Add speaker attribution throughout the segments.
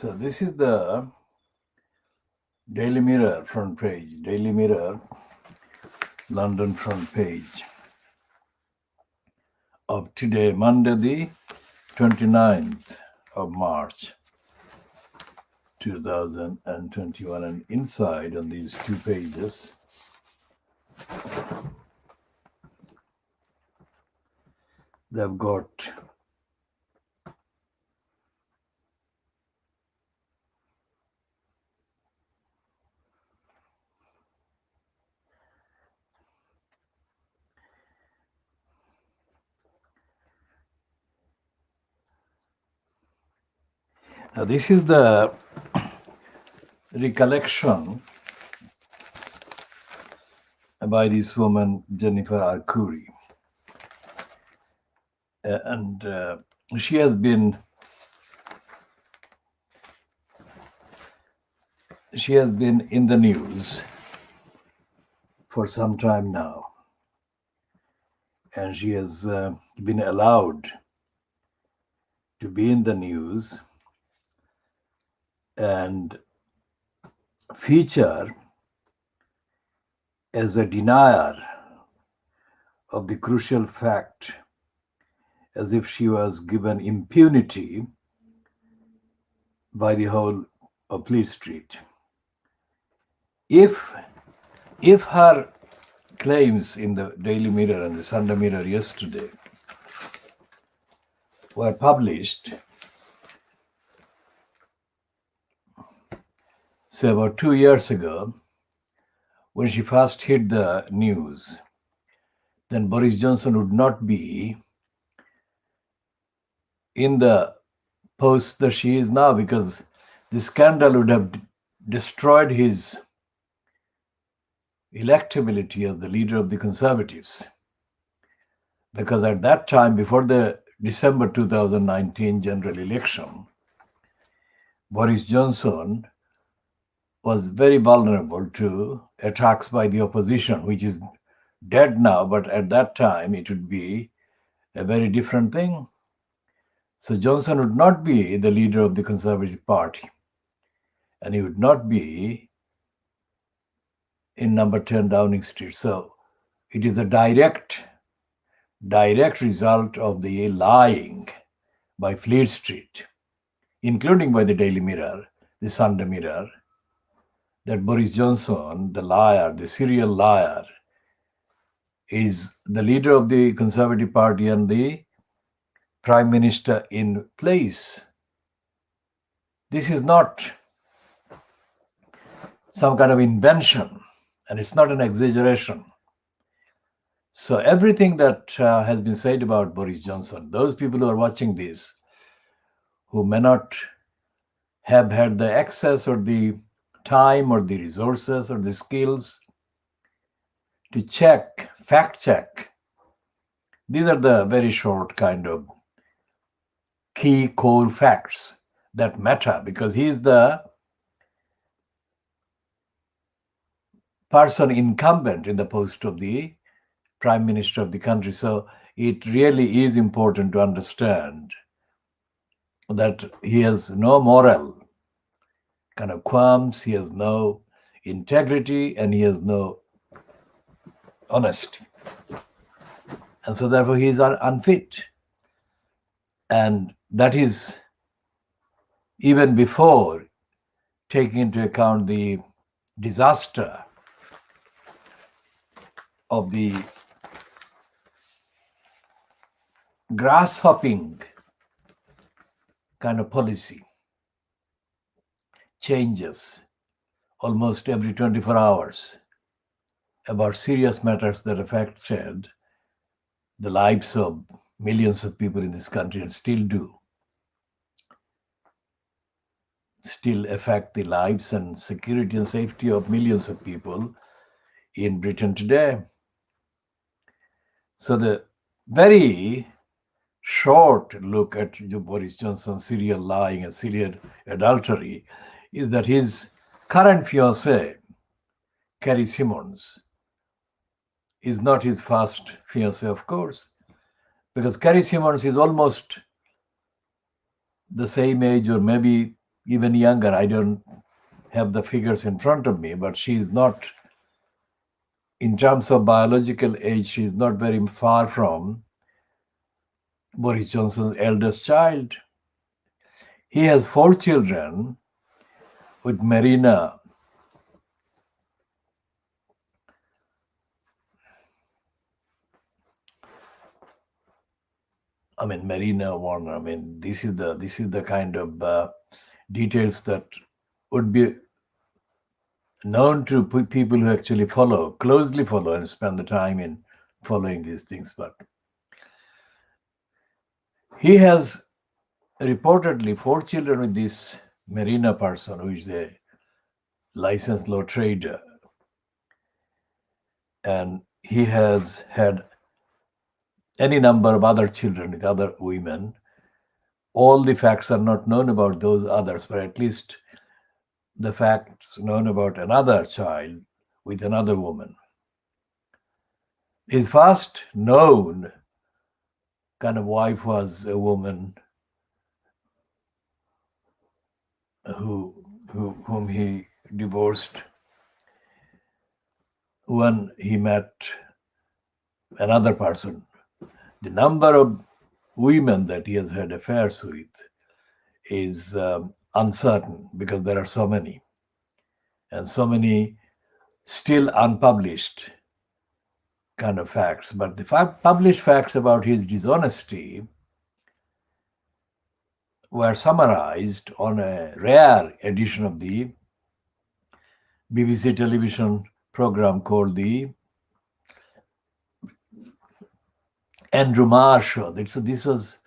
Speaker 1: So this is the Daily Mirror front page, Daily Mirror London front page of today, Monday the 29th of March 2021. And inside on these two pages, they've got now this is the recollection by this woman, Jennifer Arcuri. And she has been in the news for some time now, and she has been allowed to be in the news and feature as a denier of the crucial fact, as if she was given impunity by the whole of Fleet Street. If her claims in the Daily Mirror and the Sunday Mirror yesterday were published, say about 2 years ago, when she first hit the news, then Boris Johnson would not be in the post that she is now, because the scandal would have destroyed his electability as the leader of the Conservatives. Because at that time, before the December 2019 general election, Boris Johnson was very vulnerable to attacks by the opposition, which is dead now, but at that time it would be a very different thing. So Johnson would not be the leader of the Conservative Party, and he would not be in number 10 Downing Street. So it is a direct result of the lying by Fleet Street, including by the Daily Mirror, the Sunday Mirror, that Boris Johnson, the liar, the serial liar, is the leader of the Conservative Party and the Prime Minister in place. This is not some kind of invention, and it's not an exaggeration. So everything that has been said about Boris Johnson, those people who are watching this, who may not have had the access or the time or the resources or the skills to check, fact check, these are the very short kind of key core facts that matter, because he is the person incumbent in the post of the Prime Minister of the country. So it really is important to understand that he has no moral kind of qualms, he has no integrity, and he has no honesty. And so therefore he is unfit. And that is even before taking into account the disaster of the grasshopping kind of policy, changes almost every 24 hours about serious matters that affected the lives of millions of people in this country, and still affect the lives and security and safety of millions of people in Britain today. So the very short look at Boris Johnson's serial lying and serial adultery is that his current fiancée, Carrie Simons, is not his first fiancée, of course, because Carrie Simons is almost the same age or maybe even younger. I don't have the figures in front of me, but she is not, in terms of biological age, she is not very far from Boris Johnson's eldest child. He has 4 children with Marina. Marina Warner. This is the kind of details that would be known to people who actually closely follow, and spend the time in following these things. But he has reportedly 4 children with this Marina person, who is a licensed law trader. And he has had any number of other children with other women. All the facts are not known about those others, but at least the facts known about another child with another woman. His first known kind of wife was a woman whom he divorced when he met another person. The number of women that he has had affairs with is uncertain, because there are so many, and so many still unpublished kind of facts. But the published facts about his dishonesty were summarized on a rare edition of the BBC television program called the Andrew Marr Show. So this was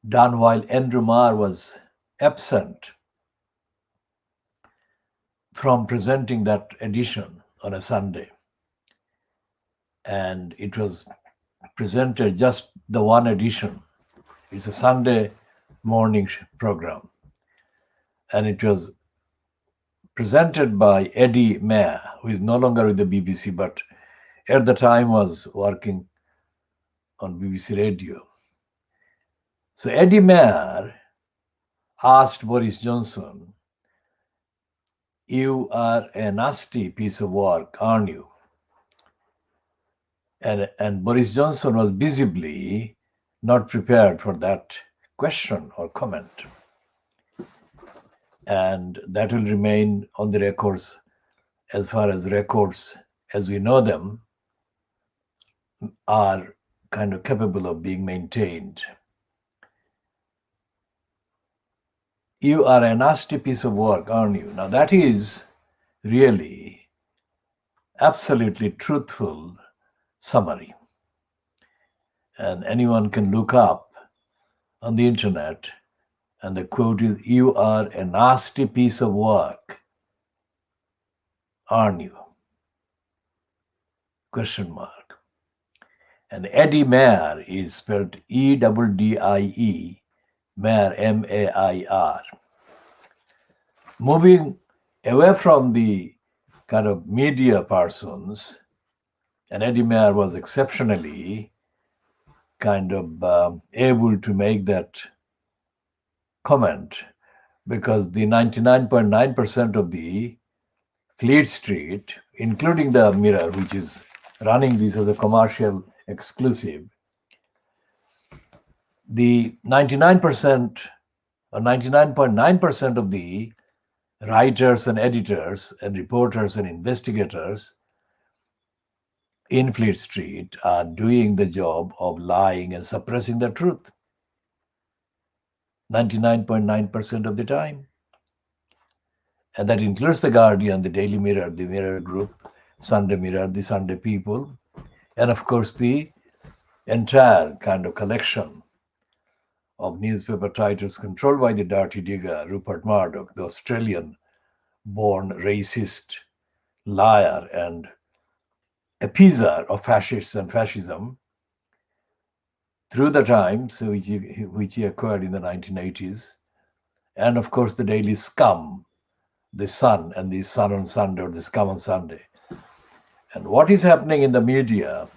Speaker 1: done while Andrew Marr was absent from presenting that edition on a Sunday. And it was presented, just the one edition. It's a Sunday morning program. And it was presented by Eddie Mair, who is no longer with the BBC, but at the time was working on BBC Radio. So Eddie Mair asked Boris Johnson, "You are a nasty piece of work, aren't you?" And Boris Johnson was visibly not prepared for that question or comment. And that will remain on the records, as far as records as we know them are kind of capable of being maintained. "You are a nasty piece of work, aren't you?" Now that is really absolutely truthful summary. And anyone can look up on the internet, and the quote is, "You are a nasty piece of work, aren't you?" Question mark. And Eddie Mair is spelled E-D-D-I-E, Mair, M-A-I-R. Moving away from the kind of media persons, and Eddie Mair was exceptionally kind of able to make that comment, because the 99.9% of the Fleet Street, including the Mirror, which is running this as a commercial exclusive, the 99% or 99.9% of the writers and editors and reporters and investigators in Fleet Street are doing the job of lying and suppressing the truth 99.9% of the time. And that includes the Guardian, the Daily Mirror, the Mirror Group, Sunday Mirror, the Sunday People, and of course the entire kind of collection of newspaper titles controlled by the dirty digger Rupert Murdoch, the Australian-born racist liar and appeaser of fascists and fascism through the Times, which he acquired in the 1980s, and of course the Daily Scum, the Sun, and the Sun on Sunday, or the Scum on Sunday. And what is happening in the media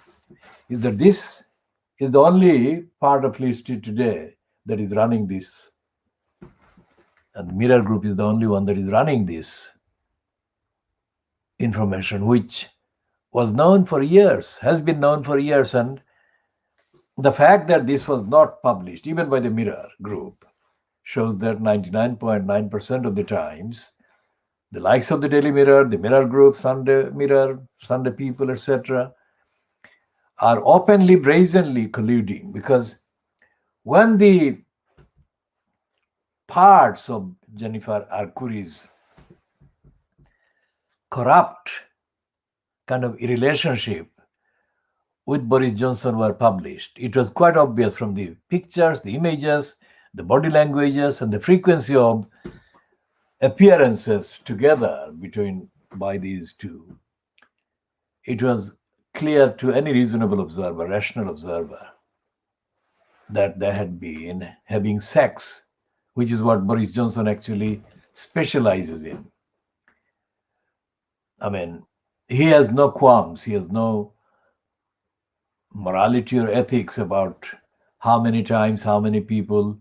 Speaker 1: is that this is the only part of Fleet Street today that is running this And the Mirror Group is the only one that is running this information, which was known for years, has been known for years. And the fact that this was not published, even by the Mirror Group, shows that 99.9% of the times, the likes of the Daily Mirror, the Mirror Group, Sunday Mirror, Sunday People, etc., are openly, brazenly colluding. Because when the parts of Jennifer Arcuri's corrupt kind of relationship with Boris Johnson were published, it was quite obvious from the pictures, the images, the body languages, and the frequency of appearances together by these two. It was clear to any reasonable observer, rational observer, that they had been having sex, which is what Boris Johnson actually specializes in. I mean, he has no qualms, he has no morality or ethics about how many times, how many people,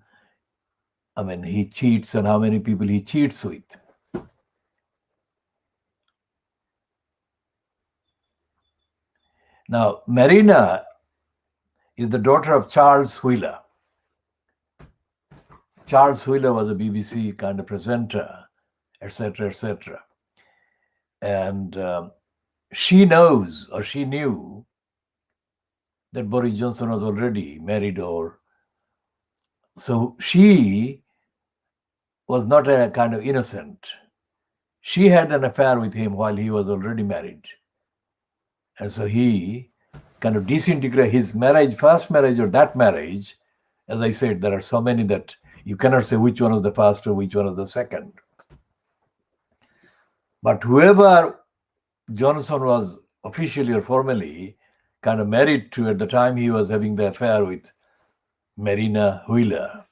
Speaker 1: he cheats and how many people he cheats with. Now, Marina is the daughter of Charles Wheeler. Charles Wheeler was a BBC kind of presenter, etc., etc. And she knows, or she knew, that Boris Johnson was already married, so she was not a kind of innocent. She had an affair with him while he was already married. And so he kind of disintegrated his marriage, first marriage or that marriage. As I said, there are so many that you cannot say which one was the first or which one was the second. But whoever Johnson was officially or formally kind of married to at the time he was having the affair with Marina Wheeler,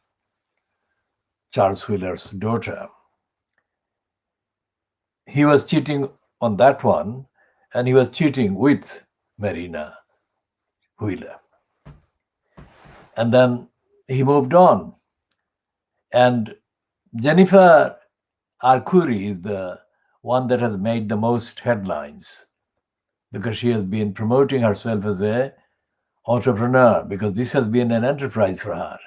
Speaker 1: Charles Wheeler's daughter, he was cheating on that one, and he was cheating with Marina Wheeler. And then he moved on. And Jennifer Arcuri is the one that has made the most headlines, because she has been promoting herself as an entrepreneur, because this has been an enterprise for her.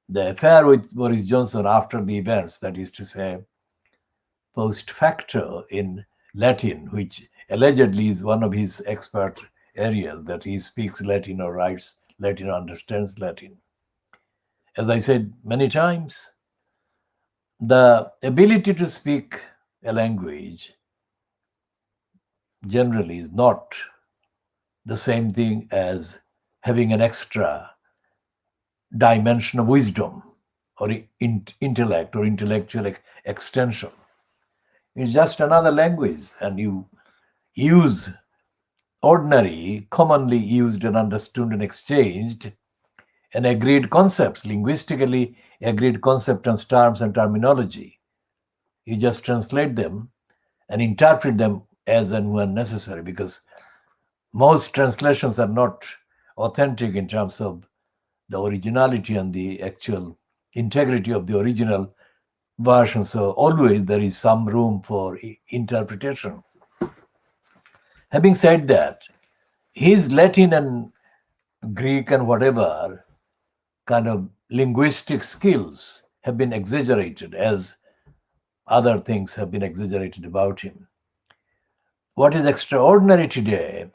Speaker 1: The affair with Boris Johnson after the events, that is to say, post facto in Latin, which allegedly is one of his expert areas, that he speaks Latin or writes Latin or understands Latin. As I said many times, the ability to speak a language generally is not the same thing as having an extra dimension of wisdom or intellect or intellectual extension. It's just another language, and you use ordinary, commonly used and understood and exchanged and agreed concepts, linguistically agreed concepts and terms and terminology. You just translate them and interpret them as and when necessary, because most translations are not authentic in terms of the originality and the actual integrity of the original version. So always there is some room for interpretation. Having said that, his Latin and Greek and whatever kind of linguistic skills have been exaggerated, as other things have been exaggerated about him. What is extraordinary today,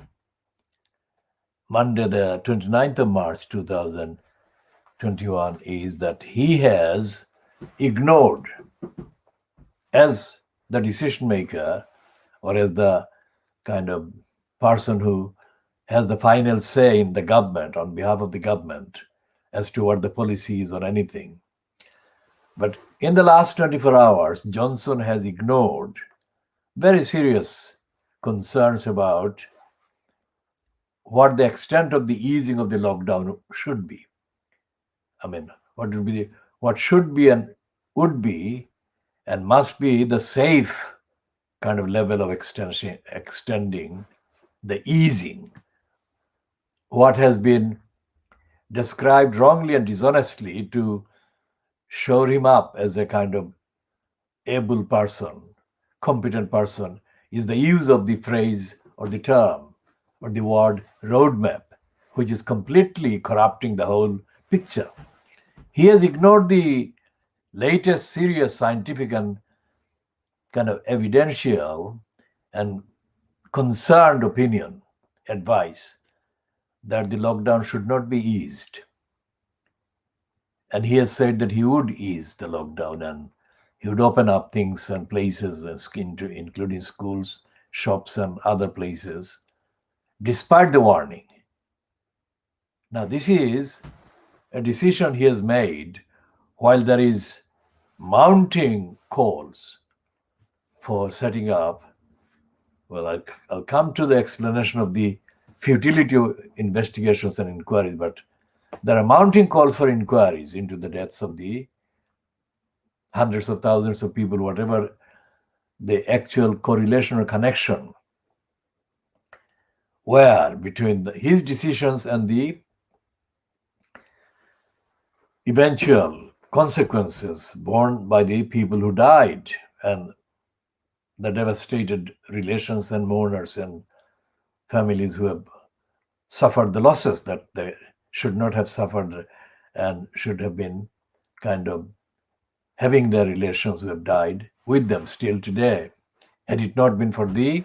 Speaker 1: Monday, the 29th of March 2021, is that he has ignored, as the decision maker or as the kind of person who has the final say in the government, on behalf of the government, as to what the policy is on anything. But in the last 24 hours, Johnson has ignored very serious concerns about what the extent of the easing of the lockdown should be. What should be and would be and must be the safe kind of level of extending the easing. What has been described wrongly and dishonestly to shore him up as a kind of able person, competent person, is the use of the phrase or the term or the word roadmap, which is completely corrupting the whole picture. He has ignored the latest serious scientific and kind of evidential and concerned opinion, advice that the lockdown should not be eased. And he has said that he would ease the lockdown and he would open up things and places, including schools, shops, and other places, despite the warning. Now, this is a decision he has made while there is mounting calls for setting up. Well, I'll come to the explanation of the futility of investigations and inquiries, but there are mounting calls for inquiries into the deaths of the hundreds of thousands of people, whatever the actual correlation or connection were between his decisions and the eventual consequences borne by the people who died and the devastated relations and mourners and families who have suffered the losses that they should not have suffered and should have been kind of having their relations who have died with them still today. Had it not been for the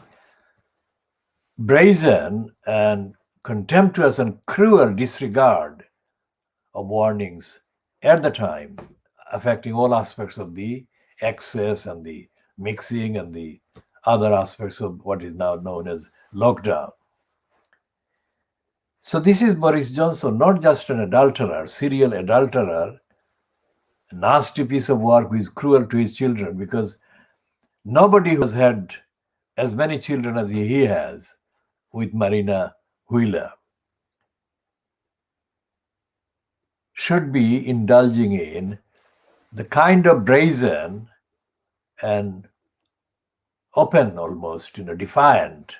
Speaker 1: brazen and contemptuous and cruel disregard of warnings at the time, affecting all aspects of the access and the mixing and the other aspects of what is now known as lockdown. So this is Boris Johnson, not just an adulterer, serial adulterer, a nasty piece of work who is cruel to his children, because nobody who has had as many children as he has with Marina Wheeler should be indulging in the kind of brazen and open, almost, defiant,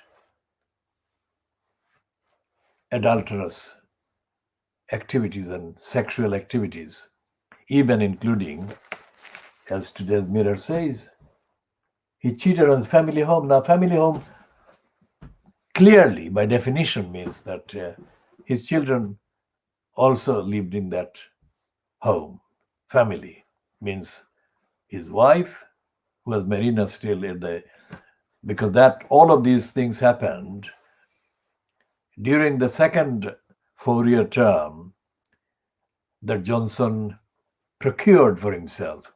Speaker 1: adulterous activities and sexual activities, even including, as today's Mirror says, he cheated on his family home. Now, family home clearly, by definition, means that his children also lived in that home. Family means his wife, who was Marina still because that all of these things happened during the second 4-year term that Johnson procured for himself.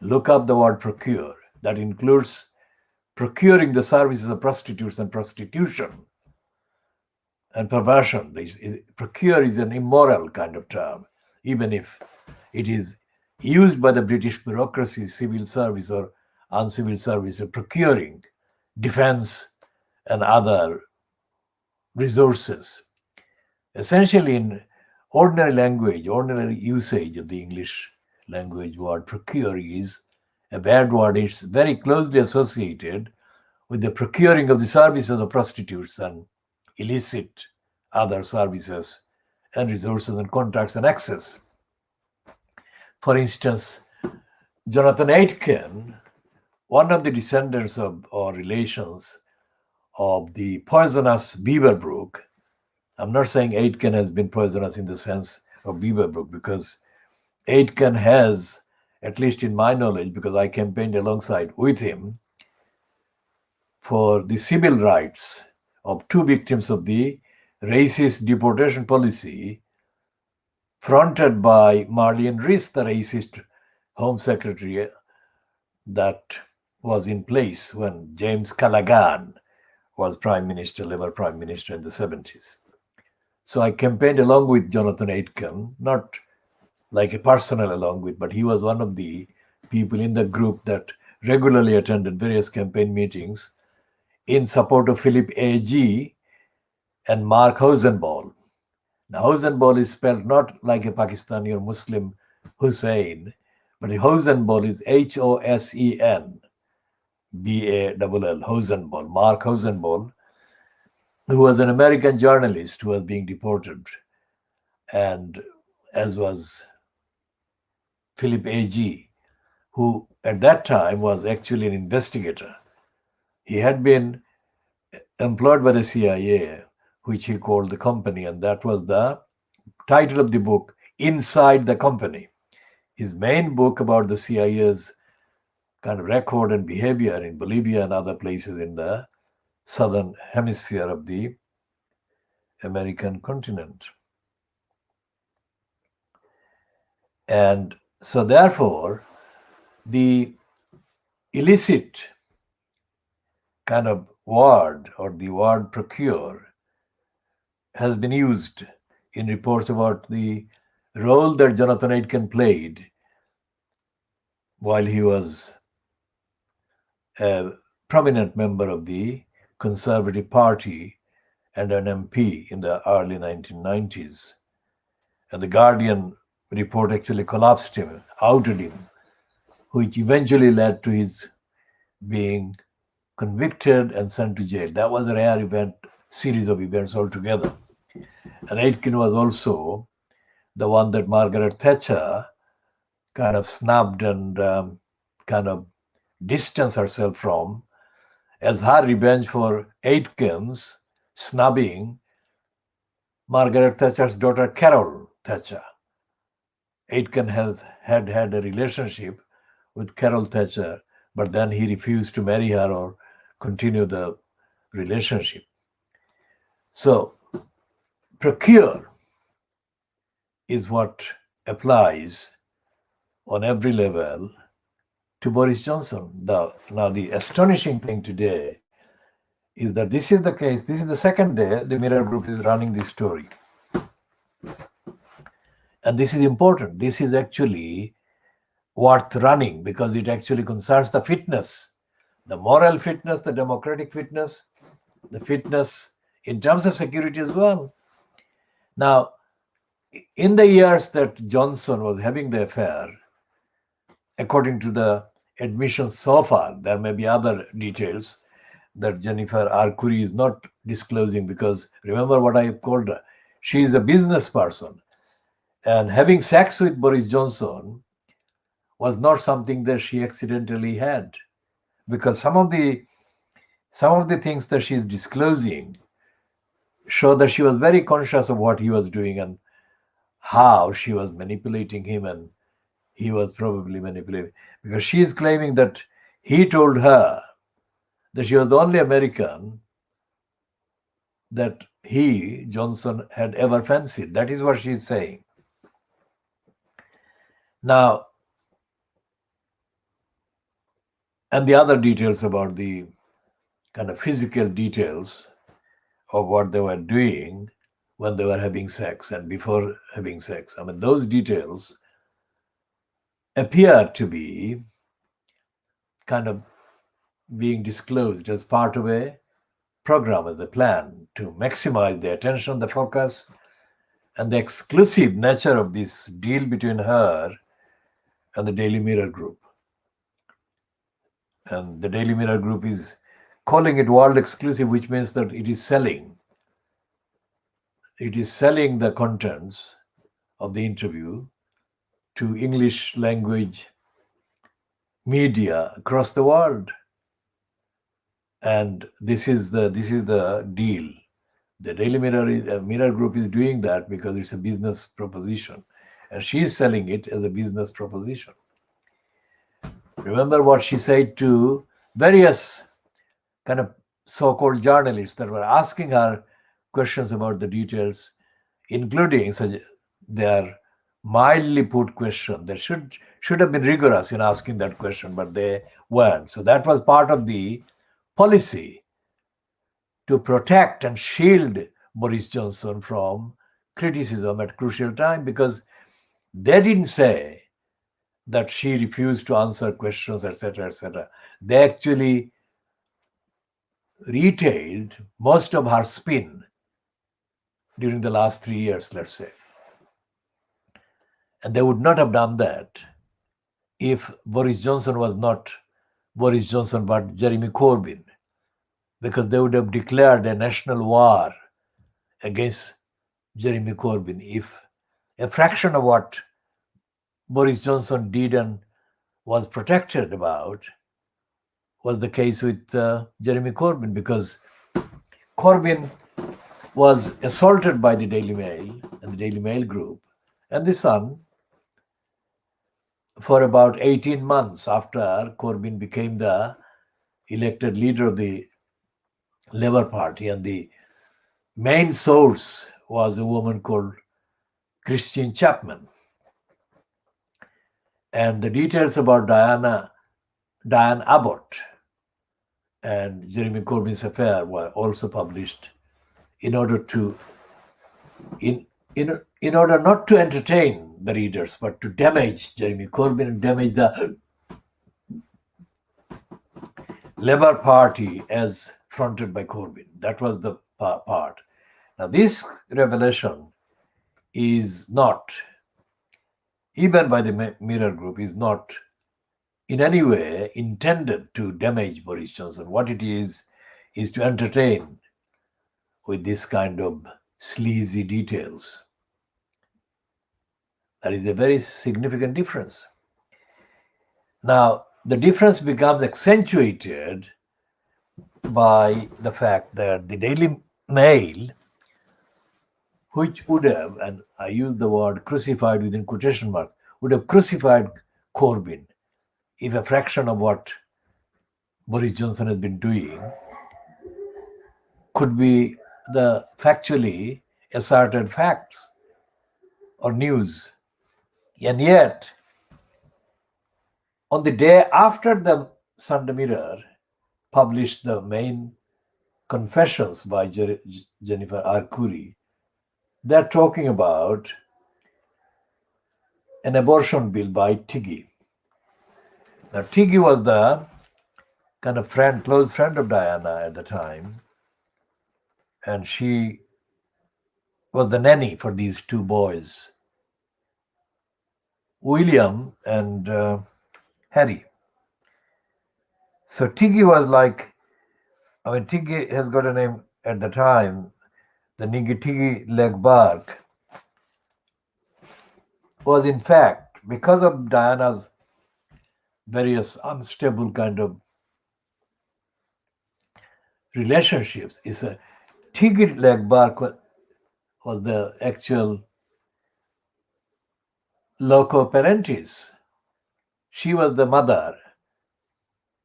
Speaker 1: Look up the word procure. That includes procuring the services of prostitutes and prostitution and perversion. Procure is an immoral kind of term, even if it is used by the British bureaucracy, civil service or uncivil service, of procuring defense and other resources. Essentially, in ordinary language, ordinary usage of the English language, word procure is a bad word. It's very closely associated with the procuring of the services of prostitutes and illicit other services and resources and contracts and access. For instance, Jonathan Aitken, one of the descendants of or relations of the poisonous Beaverbrook. I'm not saying Aitken has been poisonous in the sense of Beaverbrook, because Aitken has, at least in my knowledge, because I campaigned alongside with him for the civil rights of 2 victims of the racist deportation policy fronted by Marlene Rees, the racist Home Secretary that was in place when James Callaghan was Prime Minister, Labour Prime Minister in the 70s. So I campaigned along with Jonathan Aitken, not like a personal along with, but he was one of the people in the group that regularly attended various campaign meetings in support of Philip A.G. and Mark Hosenball. Now, Hosenball is spelled not like a Pakistani or Muslim Hussein, but Hosenball is Hosenball, Hosenball, Mark Hosenball, who was an American journalist who was being deported, and as was Philip A.G., who at that time was actually an investigator. He had been employed by the CIA, which he called the company, and that was the title of the book, Inside the Company. His main book about the CIA's kind of record and behavior in Bolivia and other places in the southern hemisphere of the American continent. And so, therefore, the illicit kind of word or the word procure has been used in reports about the role that Jonathan Aitken played while he was a prominent member of the Conservative Party and an MP in the early 1990s. And the Guardian report actually collapsed him, outed him, which eventually led to his being convicted and sent to jail. That was a rare event, series of events altogether. And Aitken was also the one that Margaret Thatcher kind of snubbed and kind of distanced herself from as her revenge for Aitken's snubbing Margaret Thatcher's daughter Carol Thatcher. Aitken had a relationship with Carol Thatcher, but then he refused to marry her or continue the relationship. So, procure is what applies on every level to Boris Johnson. Now, the astonishing thing today is that this is the case. This is the second day the Mirror Group is running this story. And this is important. This is actually worth running because it actually concerns the fitness, the moral fitness, the democratic fitness, the fitness in terms of security as well. Now, in the years that Johnson was having the affair, according to the admissions so far, there may be other details that Jennifer Arcuri is not disclosing because remember what I called her. She is a business person. And having sex with Boris Johnson was not something that she accidentally had, because some of the things that she is disclosing show that she was very conscious of what he was doing and how she was manipulating him, and he was probably manipulating, because she is claiming that he told her that she was the only American that he, Johnson, had ever fancied. That is what she is saying. Now, and the other details about the kind of physical details of what they were doing when they were having sex and before having sex. I mean, those details appear to be kind of being disclosed as part of a program, as a plan to maximize the attention, the focus, and the exclusive nature of this deal between her and the Daily Mirror Group. And the Daily Mirror Group is calling it world exclusive, which means that it is selling. It is selling the contents of the interview to English language media across the world. And this is the deal. The Daily Mirror Group is doing that because it's a business proposition, and she is selling it as a business proposition. Remember what she said to various kind of so-called journalists that were asking her questions about the details, including their mildly put question. They should have been rigorous in asking that question, but they weren't. So that was part of the policy to protect and shield Boris Johnson from criticism at crucial time, because they didn't say that she refused to answer questions, etc., etc. They actually retailed most of her spin during the last 3 years, let's say. And they would not have done that if Boris Johnson was not Boris Johnson but Jeremy Corbyn, because they would have declared a national war against Jeremy Corbyn if a fraction of what Boris Johnson did and was protected about was the case with Jeremy Corbyn, because Corbyn was assaulted by the Daily Mail and the Daily Mail group and the Sun for about 18 months after Corbyn became the elected leader of the Labour Party. And the main source was a woman called Christine Chapman. And the details about Diane Abbott and Jeremy Corbyn's affair were also published in order not to entertain the readers, but to damage Jeremy Corbyn and damage the Labour Party as fronted by Corbyn. That was the part. Now, this revelation is not, even by the Mirror Group, is not in any way intended to damage Boris Johnson. What it is to entertain with this kind of sleazy details. That is a very significant difference. Now, the difference becomes accentuated by the fact that the Daily Mail, which would have, and I use the word crucified within quotation marks, would have crucified Corbyn if a fraction of what Boris Johnson has been doing could be the factually asserted facts or news. And yet, on the day after the Sunday Mirror published the main confessions by Jennifer Arcuri, they're talking about an abortion bill by Tiggy. Now, Tiggy was the kind of close friend of Diana at the time, and she was the nanny for these two boys, William and Harry. So Tiggy was like, Tiggy has got a name at the time, the Tiggy leg bark, was in fact, because of Diana's various unstable kind of relationships, is a Tiggy leg bark was the actual loco parentis. She was the mother,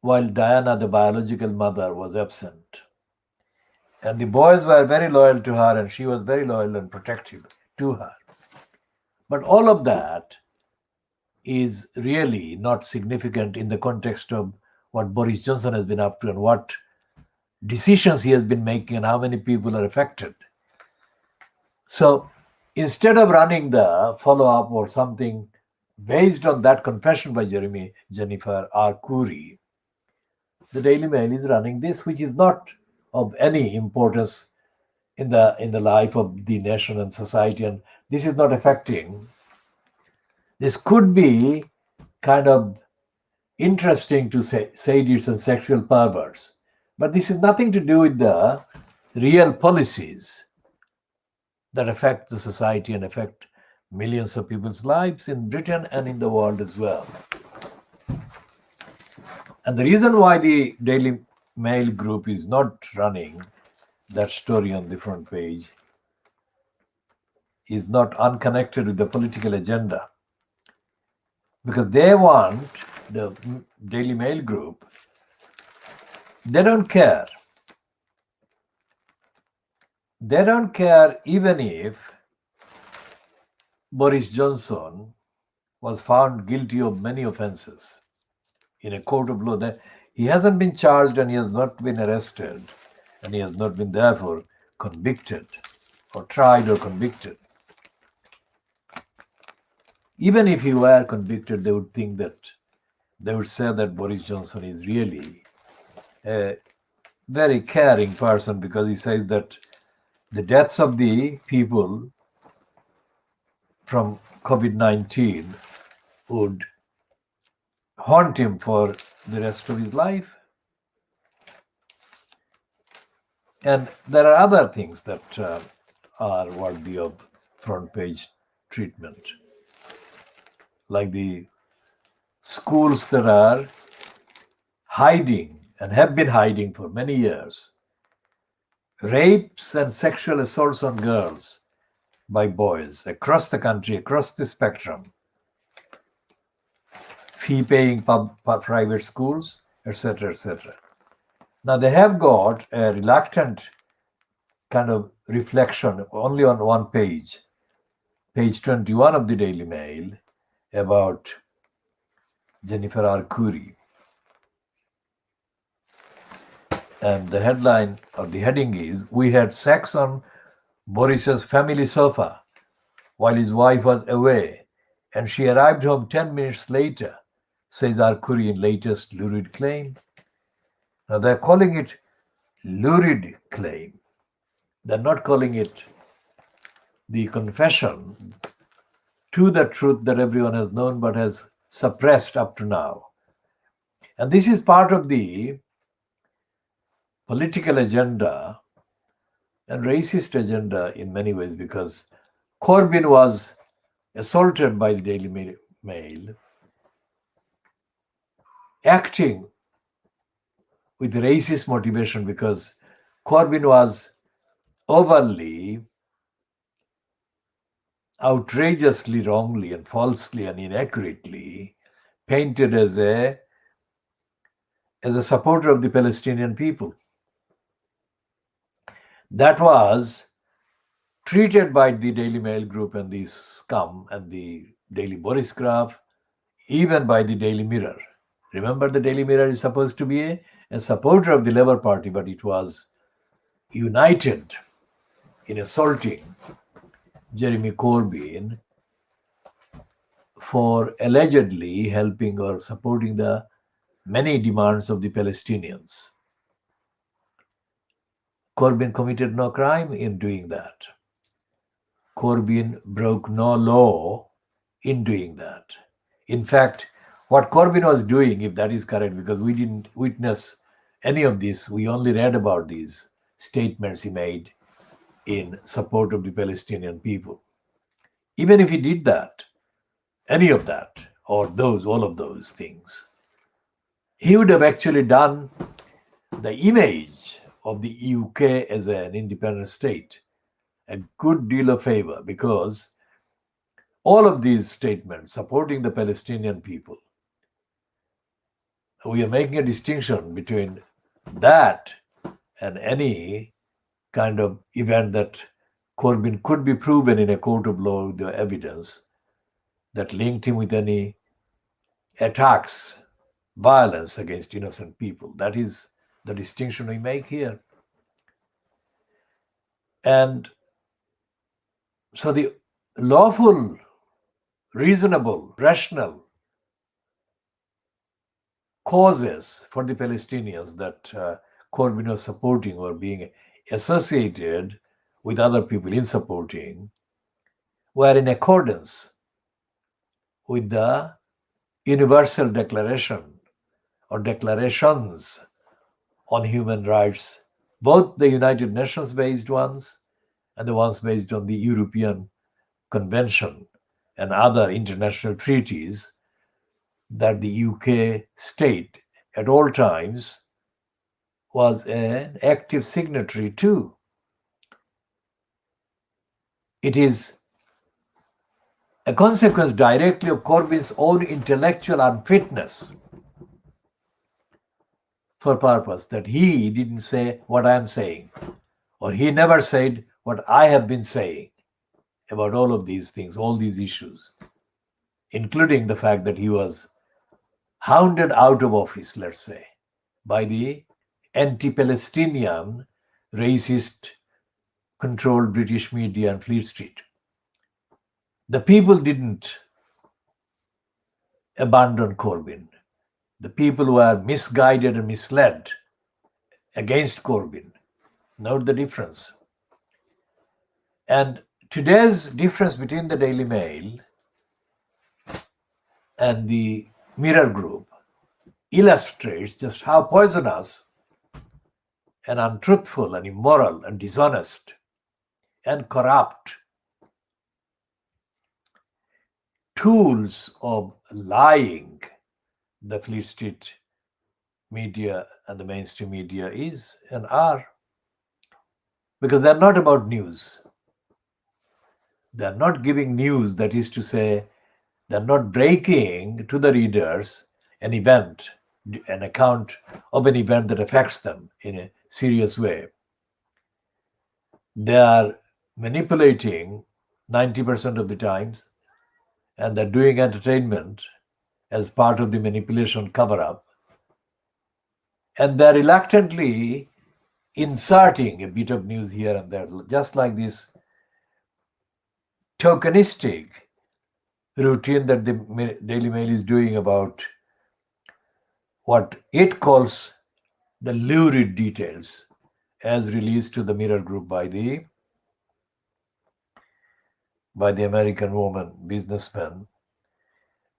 Speaker 1: while Diana, the biological mother, was absent. And the boys were very loyal to her, and she was very loyal and protective to her. But all of that is really not significant in the context of what Boris Johnson has been up to and what decisions he has been making and how many people are affected. So instead of running the follow-up or something based on that confession by Jennifer Arcuri, the Daily Mail is running this, which is not of any importance in the life of the nation and society, and this is not affecting. This could be kind of interesting to sadists and sexual perverts, but this is nothing to do with the real policies that affect the society and affect millions of people's lives in Britain and in the world as well. And the reason why the Daily Mail group is not running that story on the front page is not unconnected with the political agenda. Because they want, the Daily Mail group, they don't care. They don't care even if Boris Johnson was found guilty of many offenses in a court of law. That he hasn't been charged and he has not been arrested and he has not been therefore convicted or tried or convicted. Even if he were convicted, they would say that Boris Johnson is really a very caring person, because he says that the deaths of the people from COVID-19 would haunt him for the rest of his life. And there are other things that are worthy of front page treatment, like the schools that are hiding and have been hiding for many years rapes and sexual assaults on girls by boys across the country, across the spectrum, fee-paying private schools, etc., etc. Now they have got a reluctant kind of reflection only on one page, page 21 of the Daily Mail, about Jennifer R. Curry. And the headline or the heading is, "We had sex on Boris's family sofa while his wife was away, and she arrived home 10 minutes later," says R. Curry in latest lurid claim. Now they're calling it lurid claim. They're not calling it the confession to the truth that everyone has known but has suppressed up to now. And this is part of the political agenda and racist agenda in many ways, because Corbyn was assaulted by the Daily Mail, acting with racist motivation, because Corbyn was overtly, outrageously, wrongly and falsely and inaccurately painted as a supporter of the Palestinian people. That was treated by the Daily Mail group and the scum and the Daily Boris Graph, even by the Daily Mirror. Remember, the Daily Mirror is supposed to be a supporter of the Labour Party, but it was united in assaulting Jeremy Corbyn for allegedly helping or supporting the many demands of the Palestinians. Corbyn committed no crime in doing that. Corbyn broke no law in doing that. In fact, what Corbyn was doing, if that is correct, because we didn't witness any of this, we only read about these statements he made in support of the Palestinian people. Even if he did that, any of that, or all of those things, he would have actually done the image of the UK as an independent state a good deal of favor, because all of these statements supporting the Palestinian people, we are making a distinction between that and any kind of event that Corbyn could be proven in a court of law with the evidence that linked him with any attacks, violence against innocent people. That is the distinction we make here. And so the lawful, reasonable, rational causes for the Palestinians that Corbyn was supporting or being associated with other people in supporting were in accordance with the Universal Declaration or declarations on human rights, both the United Nations based ones and the ones based on the European Convention and other international treaties that the UK state at all times was an active signatory to. It is a consequence directly of Corbyn's own intellectual unfitness for purpose, that he didn't say what I am saying, or he never said what I have been saying about all of these things, all these issues, including the fact that he was hounded out of office, let's say, by the anti-Palestinian, racist, controlled British media and Fleet Street. The people didn't abandon Corbyn. The people were misguided and misled against Corbyn. Note the difference. And today's difference between the Daily Mail and the Mirror Group illustrates just how poisonous and untruthful and immoral and dishonest and corrupt tools of lying the Fleet Street media and the mainstream media is and are, because they're not about news. They're not giving news, that is to say, they're not breaking to the readers an event, an account of an event that affects them in a serious way. They are manipulating 90% of the times, and they're doing entertainment as part of the manipulation cover up. And they're reluctantly inserting a bit of news here and there, just like this tokenistic routine that the Daily Mail is doing about what it calls the lurid details, as released to the Mirror Group by the American woman businessman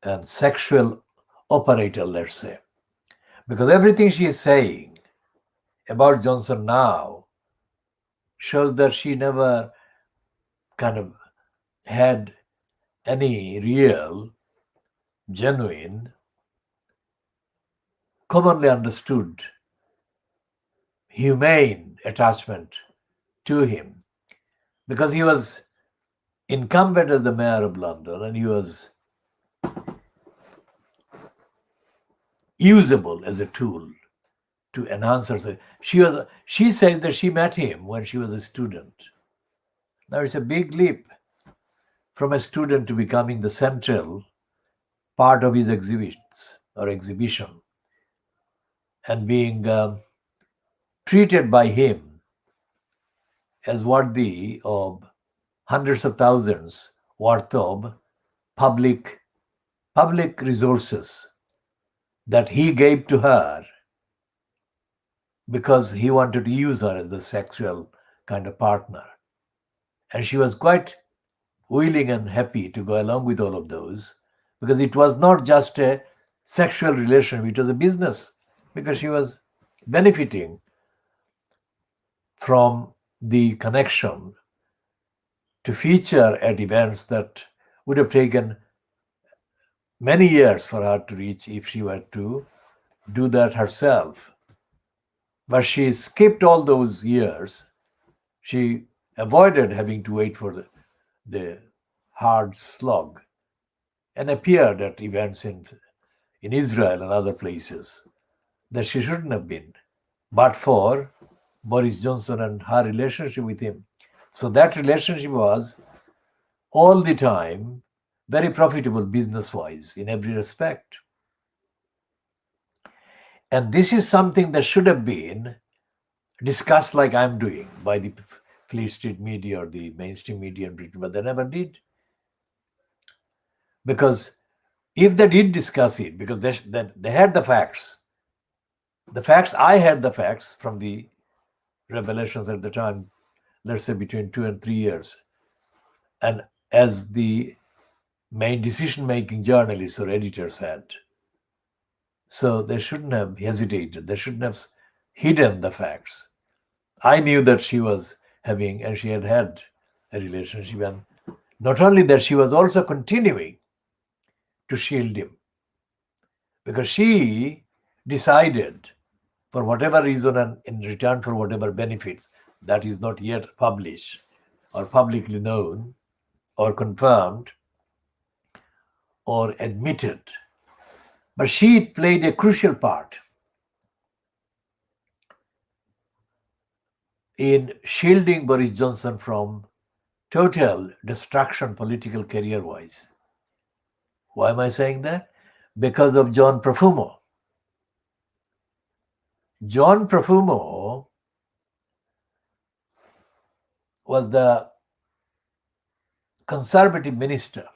Speaker 1: and sexual operator, let's say. Because everything she is saying about Johnson now shows that she never kind of had any real, genuine, commonly understood, humane attachment to him. Because he was incumbent as the mayor of London and he was usable as a tool to enhance herself. She says that she met him when she was a student. Now it's a big leap from a student to becoming the central part of his exhibits or exhibition and being treated by him as worthy of hundreds of thousands worth of public resources that he gave to her because he wanted to use her as a sexual kind of partner. And she was quite willing and happy to go along with all of those because it was not just a sexual relation, it was a business, because she was benefiting from the connection to feature at events that would have taken many years for her to reach if she were to do that herself. But she skipped all those years. She avoided having to wait for the hard slog and appeared at events in Israel and other places that she shouldn't have been, but for Boris Johnson and her relationship with him. So that relationship was all the time very profitable business-wise in every respect. And this is something that should have been discussed like I'm doing by the Fleet Street media or the mainstream media in Britain, but they never did. Because if they did discuss it, because they had the facts, I had the facts from the revelations at the time, let's say between 2 and 3 years. And as the main decision-making journalists or editors had. So they shouldn't have hesitated. They shouldn't have hidden the facts. I knew that she was having, and she had had a relationship. And not only that, she was also continuing to shield him. Because she decided, for whatever reason and in return for whatever benefits, that is not yet published or publicly known or confirmed or admitted. But she played a crucial part in shielding Boris Johnson from total destruction political career-wise. Why am I saying that? Because of John Profumo. John Profumo was the conservative minister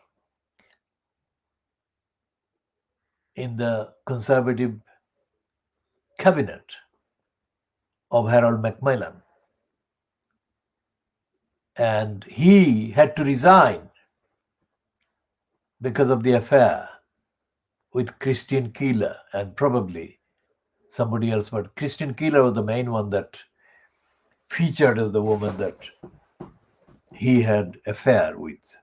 Speaker 1: in the conservative cabinet of Harold Macmillan. And he had to resign because of the affair with Christine Keeler and probably somebody else. But Christine Keeler was the main one that featured as the woman that he had affair with.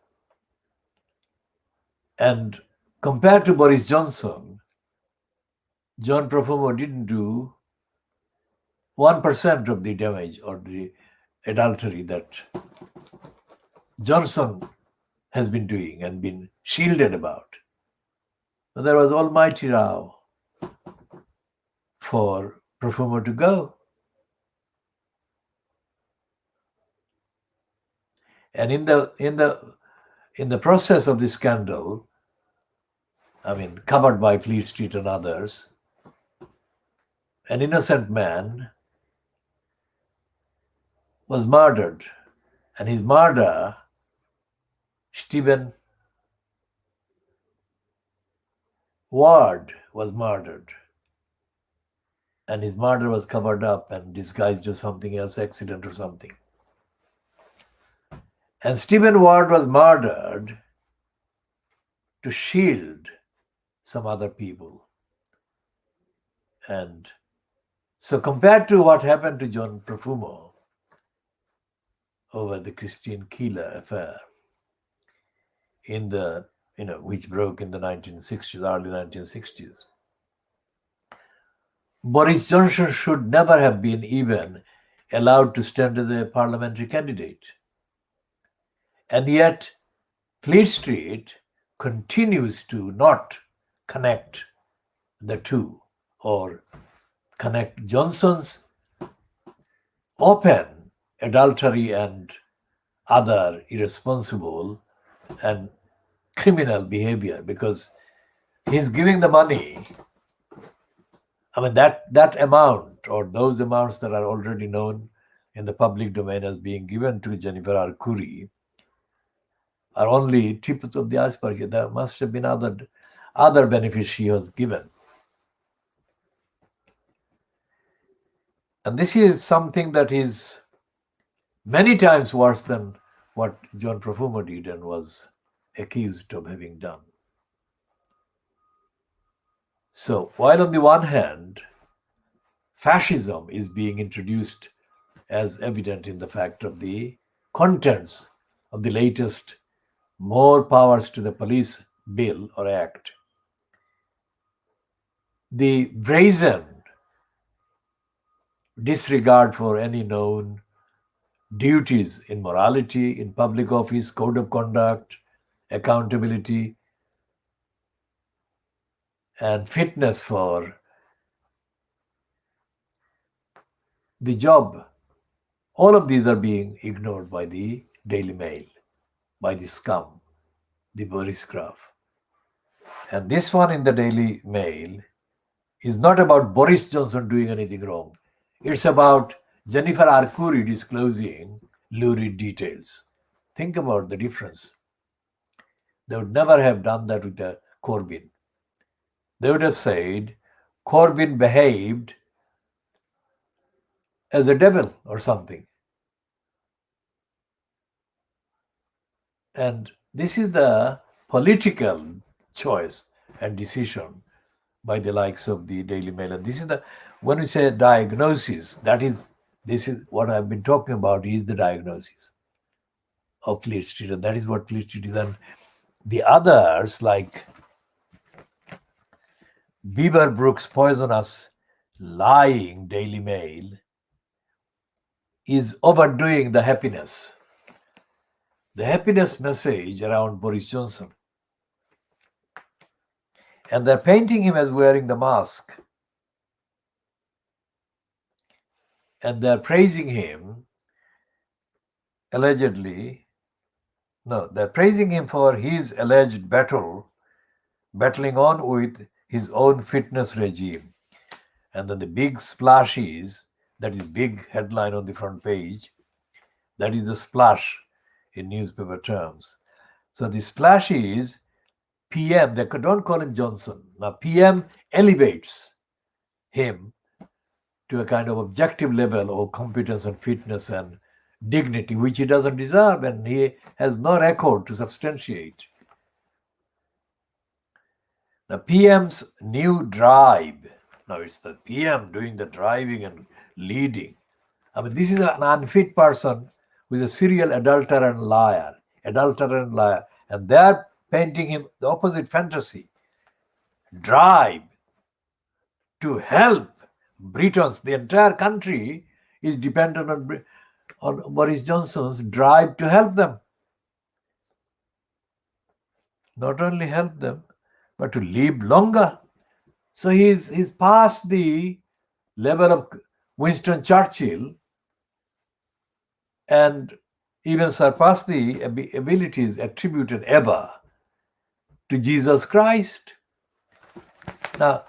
Speaker 1: And compared to Boris Johnson, John Profumo didn't do 1% of the damage or the adultery that Johnson has been doing and been shielded about. But there was almighty row for Profumo to go. And in the process of this scandal, covered by Fleet Street and others, an innocent man was murdered. And his murder, Stephen Ward was murdered. And his murder was covered up and disguised as something else, accident or something. And Stephen Ward was murdered to shield some other people. And so compared to what happened to John Profumo over the Christine Keeler affair in the, which broke in the 1960s, early 1960s, Boris Johnson should never have been even allowed to stand as a parliamentary candidate. And yet, Fleet Street continues to not connect the two or connect Johnson's open adultery and other irresponsible and criminal behavior, because he's giving the money. That amount or those amounts that are already known in the public domain as being given to Jennifer Arcuri are only tips of the iceberg. There must have been other benefits she was given. And this is something that is many times worse than what John Profumo did and was accused of having done. So while on the one hand, fascism is being introduced as evident in the fact of the contents of the latest more powers to the police bill or act, the brazen disregard for any known duties in morality, in public office, code of conduct, accountability, and fitness for the job. All of these are being ignored by the Daily Mail, by the scum, the Boris Graf. And this one in the Daily Mail is not about Boris Johnson doing anything wrong. It's about Jennifer Arcuri disclosing lurid details. Think about the difference. They would never have done that with the Corbyn. They would have said Corbyn behaved as a devil or something. And this is the political choice and decision by the likes of the Daily Mail. And this is when we say diagnosis, this is what I've been talking about, is the diagnosis of Fleet Street. And that is what Fleet Street is. And the others, like Beaver Brooks' poisonous, lying Daily Mail, is overdoing the happiness message around Boris Johnson. And they're painting him as wearing the mask. And they're praising him, they're praising him for his alleged battling on with his own fitness regime. And then the big splash is, that is big headline on the front page, that is the splash in newspaper terms. So the splash is PM, they don't call him Johnson. Now PM elevates him to a kind of objective level of competence and fitness and dignity, which he doesn't deserve, and he has no record to substantiate. The PM's new drive, now it's the PM doing the driving and leading. This is an unfit person who is a serial adulterer and liar, and they're painting him the opposite fantasy. Drive, to help Britons. The entire country is dependent on Boris Johnson's drive to help them. Not only help them, but to live longer. So he's past the level of Winston Churchill and even surpassed the abilities attributed ever to Jesus Christ. Now,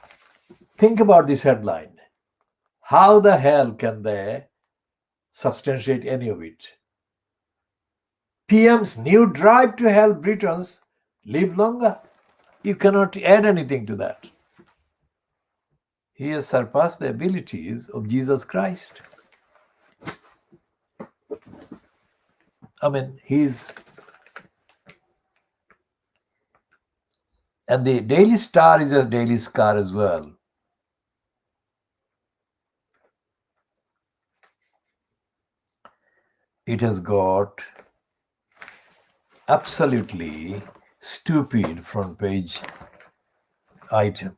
Speaker 1: think about this headline. How the hell can they substantiate any of it? PM's new drive to help Britons live longer. You cannot add anything to that. He has surpassed the abilities of Jesus Christ. I mean, and the Daily Star is a Daily Scar as well. It has got absolutely stupid front page item.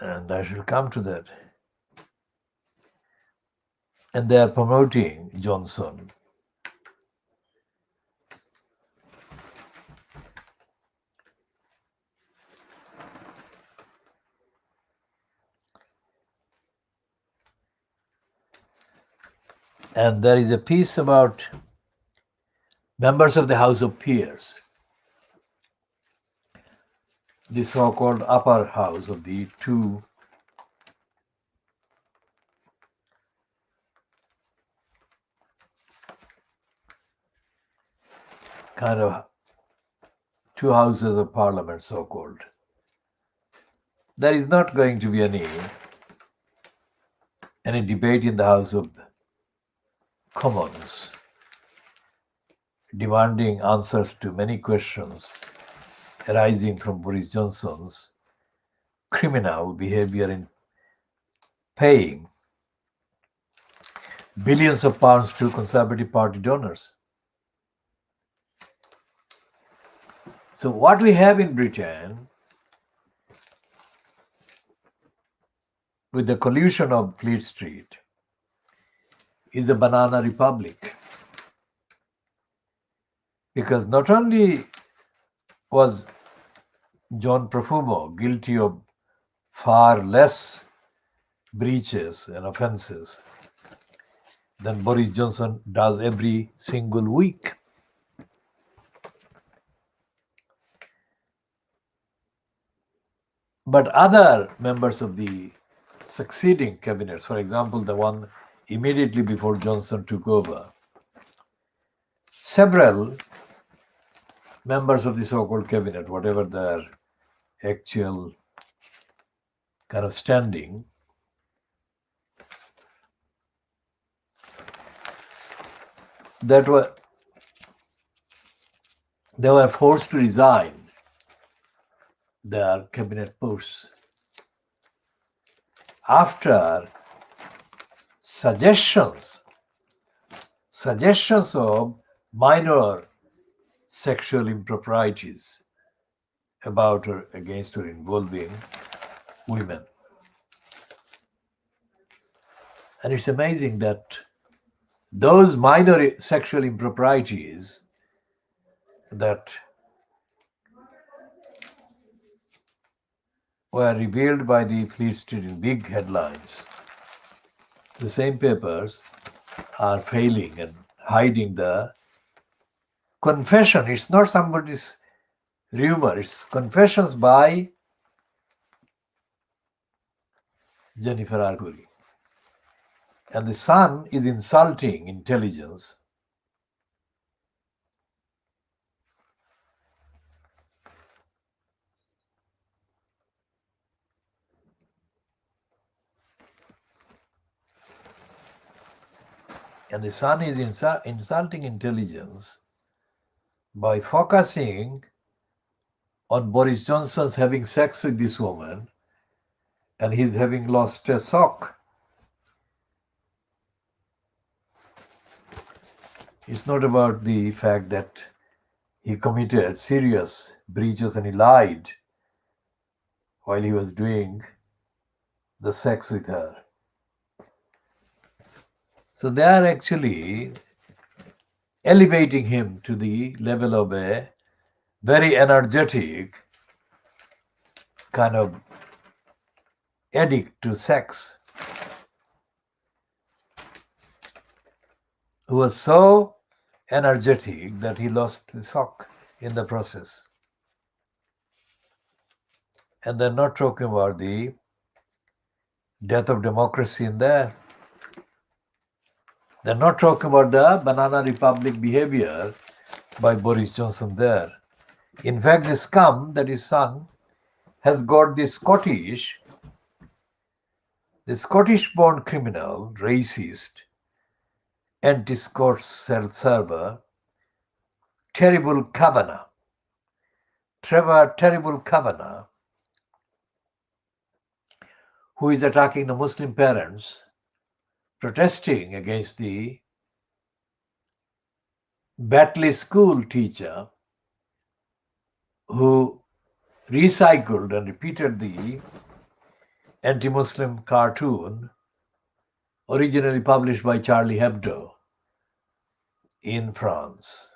Speaker 1: And I shall come to that. And they are promoting Johnson. And there is a piece about members of the House of Peers, the so-called upper house of the two houses of parliament, so-called. There is not going to be any debate in the House of Commons demanding answers to many questions arising from Boris Johnson's criminal behavior in paying billions of pounds to Conservative Party donors. So what we have in Britain, with the collusion of Fleet Street, is a banana republic. Because not only was John Profumo guilty of far less breaches and offenses than Boris Johnson does every single week. But other members of the succeeding cabinets, for example, the one immediately before Johnson took over, several members of the so-called cabinet, whatever their actual kind of standing, they were forced to resign their cabinet posts after suggestions of minor sexual improprieties about or against or involving women. And it's amazing that those minor sexual improprieties that were revealed by the Fleet Street in big headlines, the same papers are failing and hiding the confession. It's not somebody's rumor, it's confessions by Jennifer Arcuri. And the Sun is insulting intelligence. And the Sun is insulting intelligence by focusing on Boris Johnson's having sex with this woman and he's having lost a sock. It's not about the fact that he committed serious breaches and he lied while he was doing the sex with her. So they are actually elevating him to the level of a very energetic kind of addict to sex, who was so energetic that he lost the sock in the process. And they're not talking about the death of democracy in there. They're not talking about the banana republic behavior by Boris Johnson there. In fact, the scum that his son has got the Scottish-born criminal, racist, anti-Scots server, Trevor Kavanagh, who is attacking the Muslim parents protesting against the Batley school teacher who recycled and repeated the anti-Muslim cartoon originally published by Charlie Hebdo in France.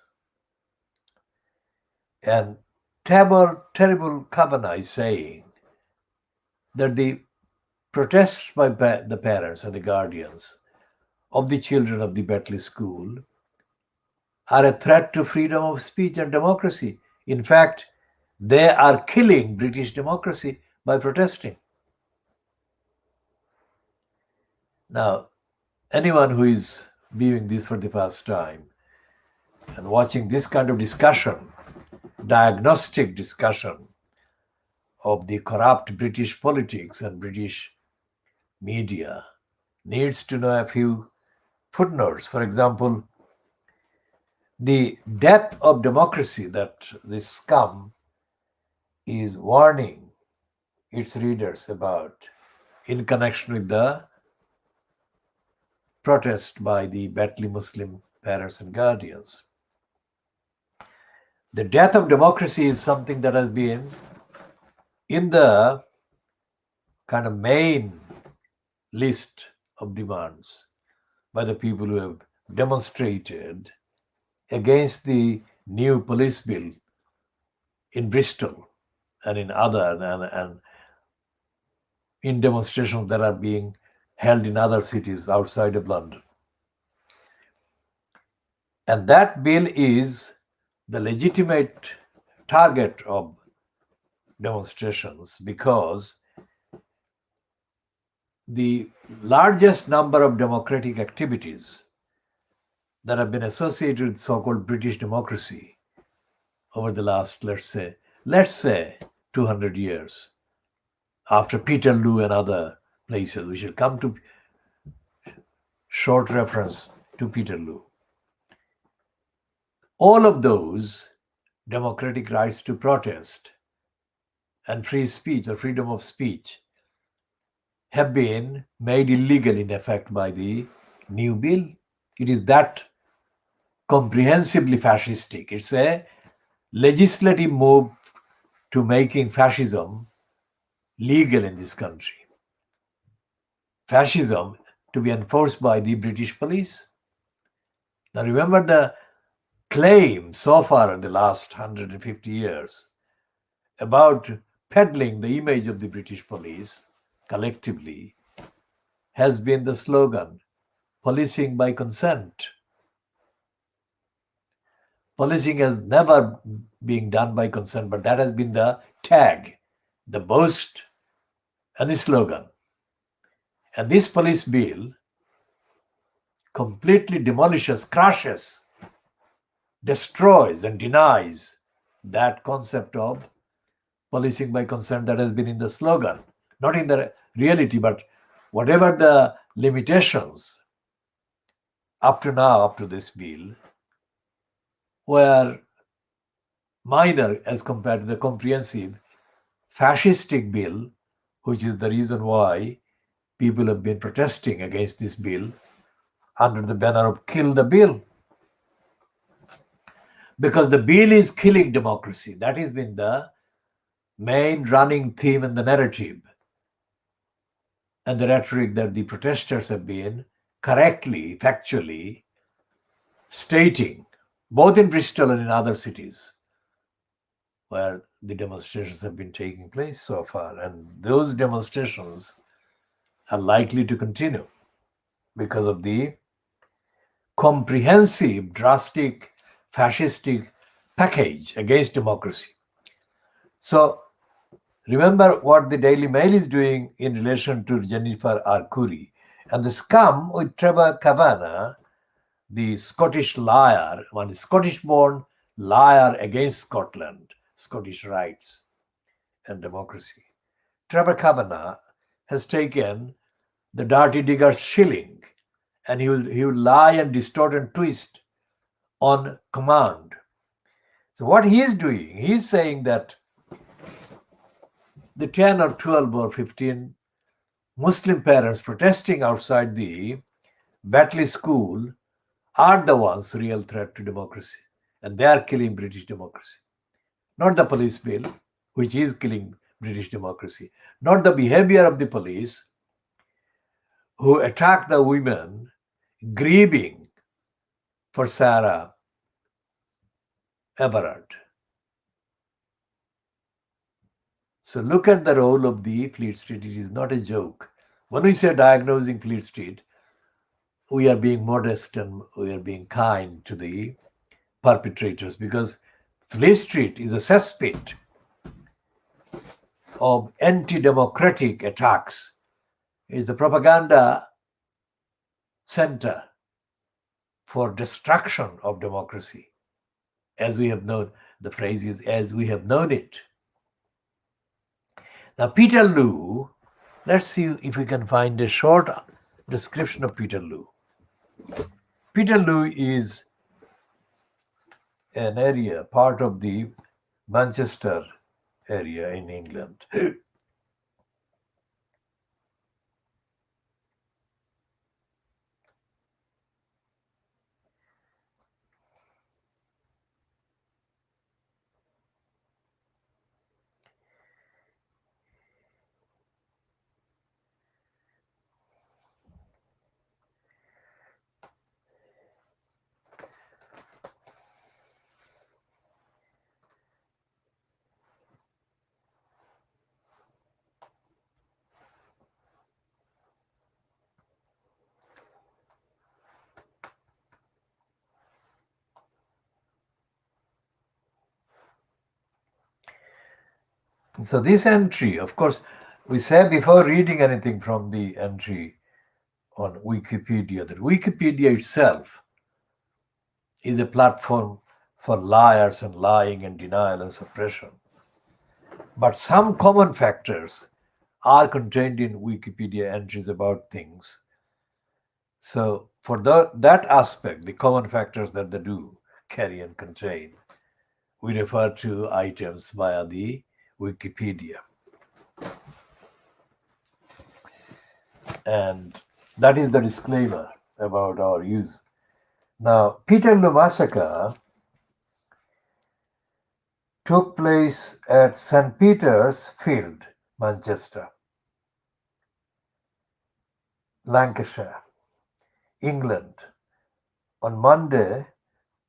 Speaker 1: And terrible Kavanagh is saying that the protests by the parents and the guardians of the children of the Batley school are a threat to freedom of speech and democracy. In fact, they are killing British democracy by protesting. Now, anyone who is viewing this for the first time and watching this kind of discussion, diagnostic discussion of the corrupt British politics and British media, needs to know a few footnotes. For example, the death of democracy that this scum is warning its readers about in connection with the protest by the Batley Muslim parents and guardians. The death of democracy is something that has been in the kind of main list of demands by the people who have demonstrated against the new police bill in Bristol and in other and in demonstrations that are being held in other cities outside of London. And that bill is the legitimate target of demonstrations because the largest number of democratic activities that have been associated with so-called British democracy over the last, let's say 200 years, after Peterloo and other places. We shall come to short reference to Peterloo. All of those democratic rights to protest and free speech or freedom of speech have been made illegal in effect by the new bill. It is that comprehensively fascistic. It's a legislative move to making fascism legal in this country. Fascism to be enforced by the British police. Now remember the claim so far in the last 150 years about peddling the image of the British police collectively has been the slogan, policing by consent. Policing has never been done by consent, but that has been the tag, the boast, and the slogan. And this police bill completely demolishes, crushes, destroys, and denies that concept of policing by consent that has been in the slogan, not in the reality, but whatever the limitations up to now, up to this bill, were minor as compared to the comprehensive fascistic bill, which is the reason why people have been protesting against this bill under the banner of kill the bill. because the bill is killing democracy. That has been the main running theme and the narrative and the rhetoric that the protesters have been correctly, factually stating, both in Bristol and in other cities where the demonstrations have been taking place so far. And those demonstrations are likely to continue because of the comprehensive, drastic, fascistic package against democracy. So remember what the Daily Mail is doing in relation to Jennifer R. Curry and the scum with Trevor Kavanagh, the Scottish liar, one Scottish-born liar against Scotland, Scottish rights and democracy. Trevor Kavanagh has taken the dirty digger's shilling, and he will lie and distort and twist on command. So what he is doing, he is saying that the 10 or 12 or 15 Muslim parents protesting outside the Batley School are the ones real threat to democracy, and they are killing British democracy. Not the police bill, which is killing British democracy, not the behavior of the police who attack the women grieving for Sarah Everard. So look at the role of the Fleet Street. It is not a joke. When we say diagnosing Fleet Street, we are being modest and we are being kind to the perpetrators, because Fleet Street is a cesspit of anti-democratic attacks. Is the propaganda center for destruction of democracy, as we have known. The phrase is "as we have known it." Now, Peterloo, let's see if we can find a short description of Peterloo. Peterloo is an area, part of the Manchester area in England. So this entry, of course, we say before reading anything from the entry on Wikipedia that Wikipedia itself is a platform for liars and lying and denial and suppression. But some common factors are contained in Wikipedia entries about things. So for that aspect, the common factors that they do carry and contain, we refer to items via the Wikipedia. And that is the disclaimer about our use. Now, Peterloo massacre took place at St. Peter's Field, Manchester, Lancashire, England, on Monday,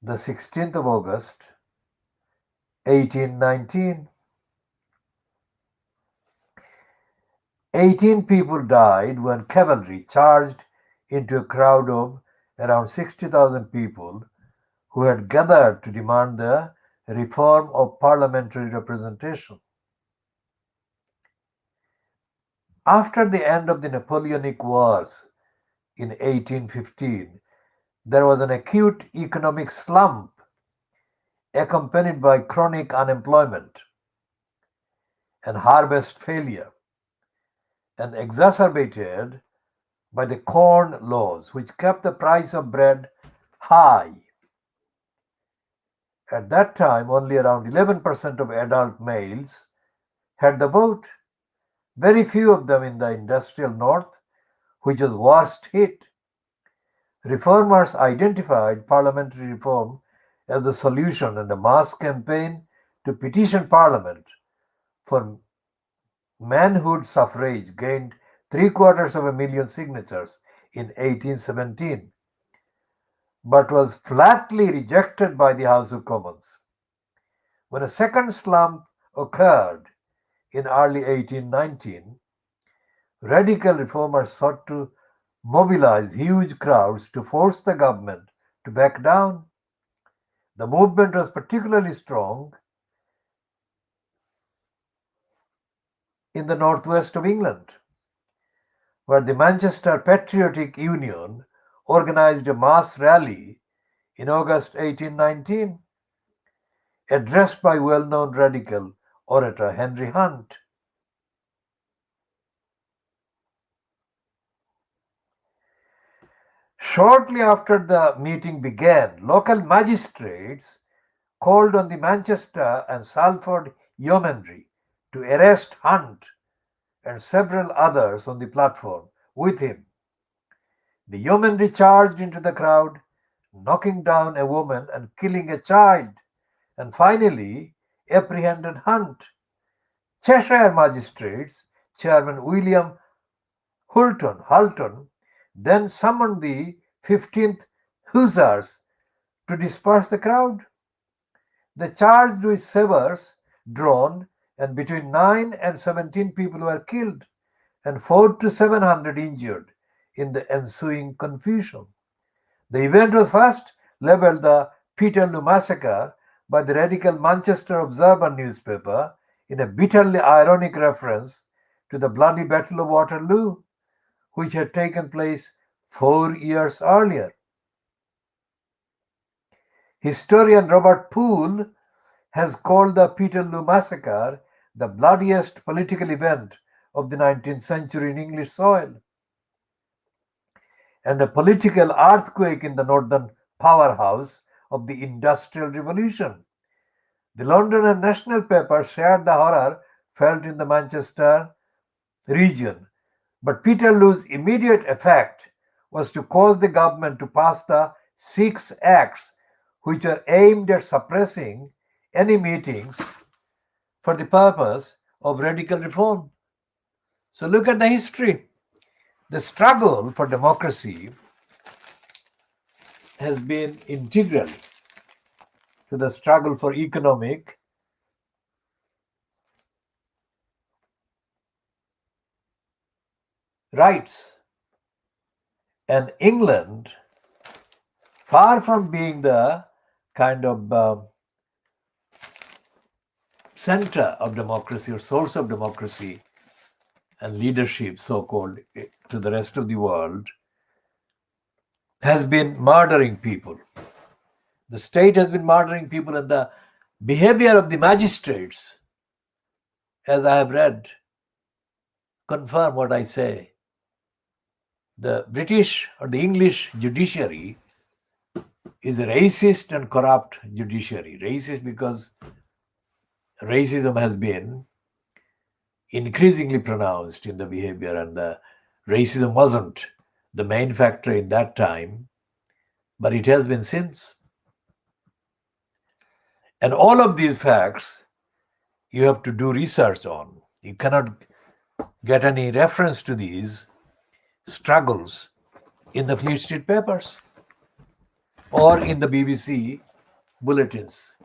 Speaker 1: the 16th of August, 1819. 18 people died when cavalry charged into a crowd of around 60,000 people who had gathered to demand the reform of parliamentary representation. After the end of the Napoleonic Wars in 1815, there was an acute economic slump accompanied by chronic unemployment and harvest failure, and exacerbated by the Corn Laws, which kept the price of bread high. At that time, only around 11% of adult males had the vote, very few of them in the industrial North, which was worst hit. Reformers identified parliamentary reform as the solution, and a mass campaign to petition Parliament for manhood suffrage gained 750,000 signatures in 1817, but was flatly rejected by the House of Commons. When a second slump occurred in early 1819, radical reformers sought to mobilize huge crowds to force the government to back down. The movement was particularly strong in the northwest of England, where the Manchester Patriotic Union organized a mass rally in August 1819, addressed by well-known radical orator Henry Hunt. Shortly after the meeting began, local magistrates called on the Manchester and Salford yeomanry to arrest Hunt and several others on the platform with him. The yeomanry charged into the crowd, knocking down a woman and killing a child, and finally apprehended Hunt. Cheshire magistrates, Chairman William Hulton, then summoned the 15th Hussars to disperse the crowd. They charged with sabres drawn, and between 9 and 17 people were killed and 4 to 700 injured in the ensuing confusion. The event was first labeled the Peterloo Massacre by the radical Manchester Observer newspaper in a bitterly ironic reference to the bloody Battle of Waterloo, which had taken place 4 years earlier. Historian Robert Poole has called the Peterloo Massacre the bloodiest political event of the 19th century in English soil, and a political earthquake in the northern powerhouse of the Industrial Revolution. The London and national papers shared the horror felt in the Manchester region, but Peterloo's immediate effect was to cause the government to pass the 6 Acts, which were aimed at suppressing any meetings for the purpose of radical reform. So look at the history. The struggle for democracy has been integral to the struggle for economic rights. And England, far from being the kind of center of democracy or source of democracy and leadership, so called, to the rest of the world, has been murdering people. The state has been murdering people, and the behavior of the magistrates, as I have read, confirm what I say. The British or the English judiciary is a racist and corrupt judiciary. Racist because racism has been increasingly pronounced in the behavior, and the racism wasn't the main factor in that time, but it has been since. And all of these facts you have to do research on. You cannot get any reference to these struggles in the Fleet Street papers or in the BBC bulletins.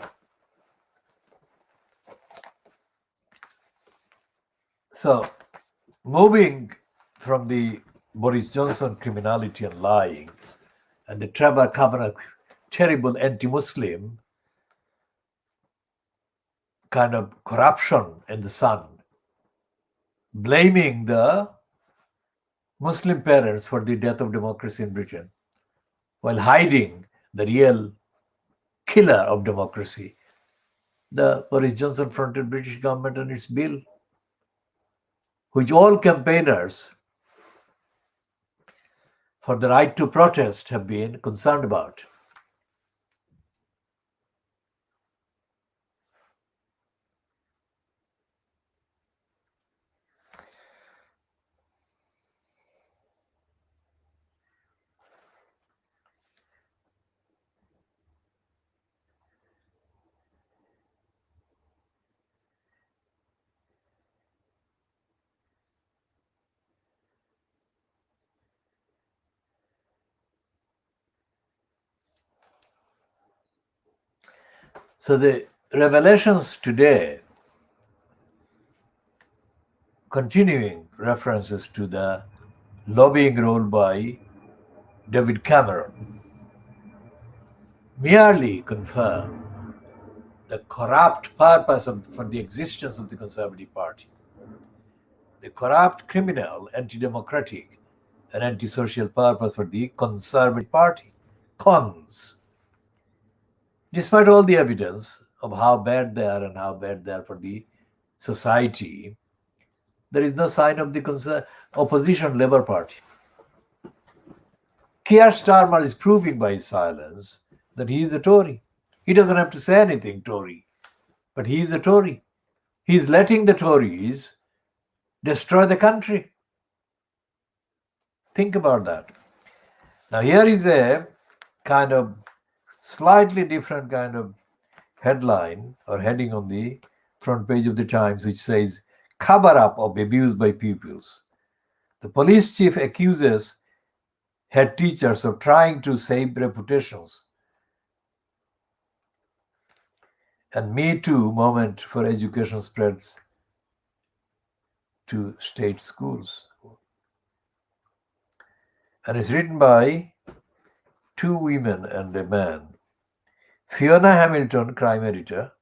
Speaker 1: So, moving from the Boris Johnson criminality and lying and the Trevor Kavanagh terrible anti-Muslim kind of corruption in the Sun, blaming the Muslim parents for the death of democracy in Britain, while hiding the real killer of democracy, the Boris Johnson fronted British government and its bill, which all campaigners for the right to protest have been concerned about. So the revelations today, continuing references to the lobbying role by David Cameron, merely confirm the corrupt purpose for the existence of the Conservative Party, the corrupt, criminal, anti-democratic, and anti-social purpose for the Conservative Party. Cons. Despite all the evidence of how bad they are and how bad they are for the society, there is no sign of the opposition Labour Party. Keir Starmer is proving by his silence that he is a Tory. He doesn't have to say anything, Tory, but he is a Tory. He is letting the Tories destroy the country. Think about that. Now, here is a kind of slightly different kind of headline or heading on the front page of the Times, which says, "Cover up of abuse by pupils. The police chief accuses head teachers of trying to save reputations." And Me Too moment for education spreads to state schools. And it's written by two women and a man. Fiona Hamilton, crime editor,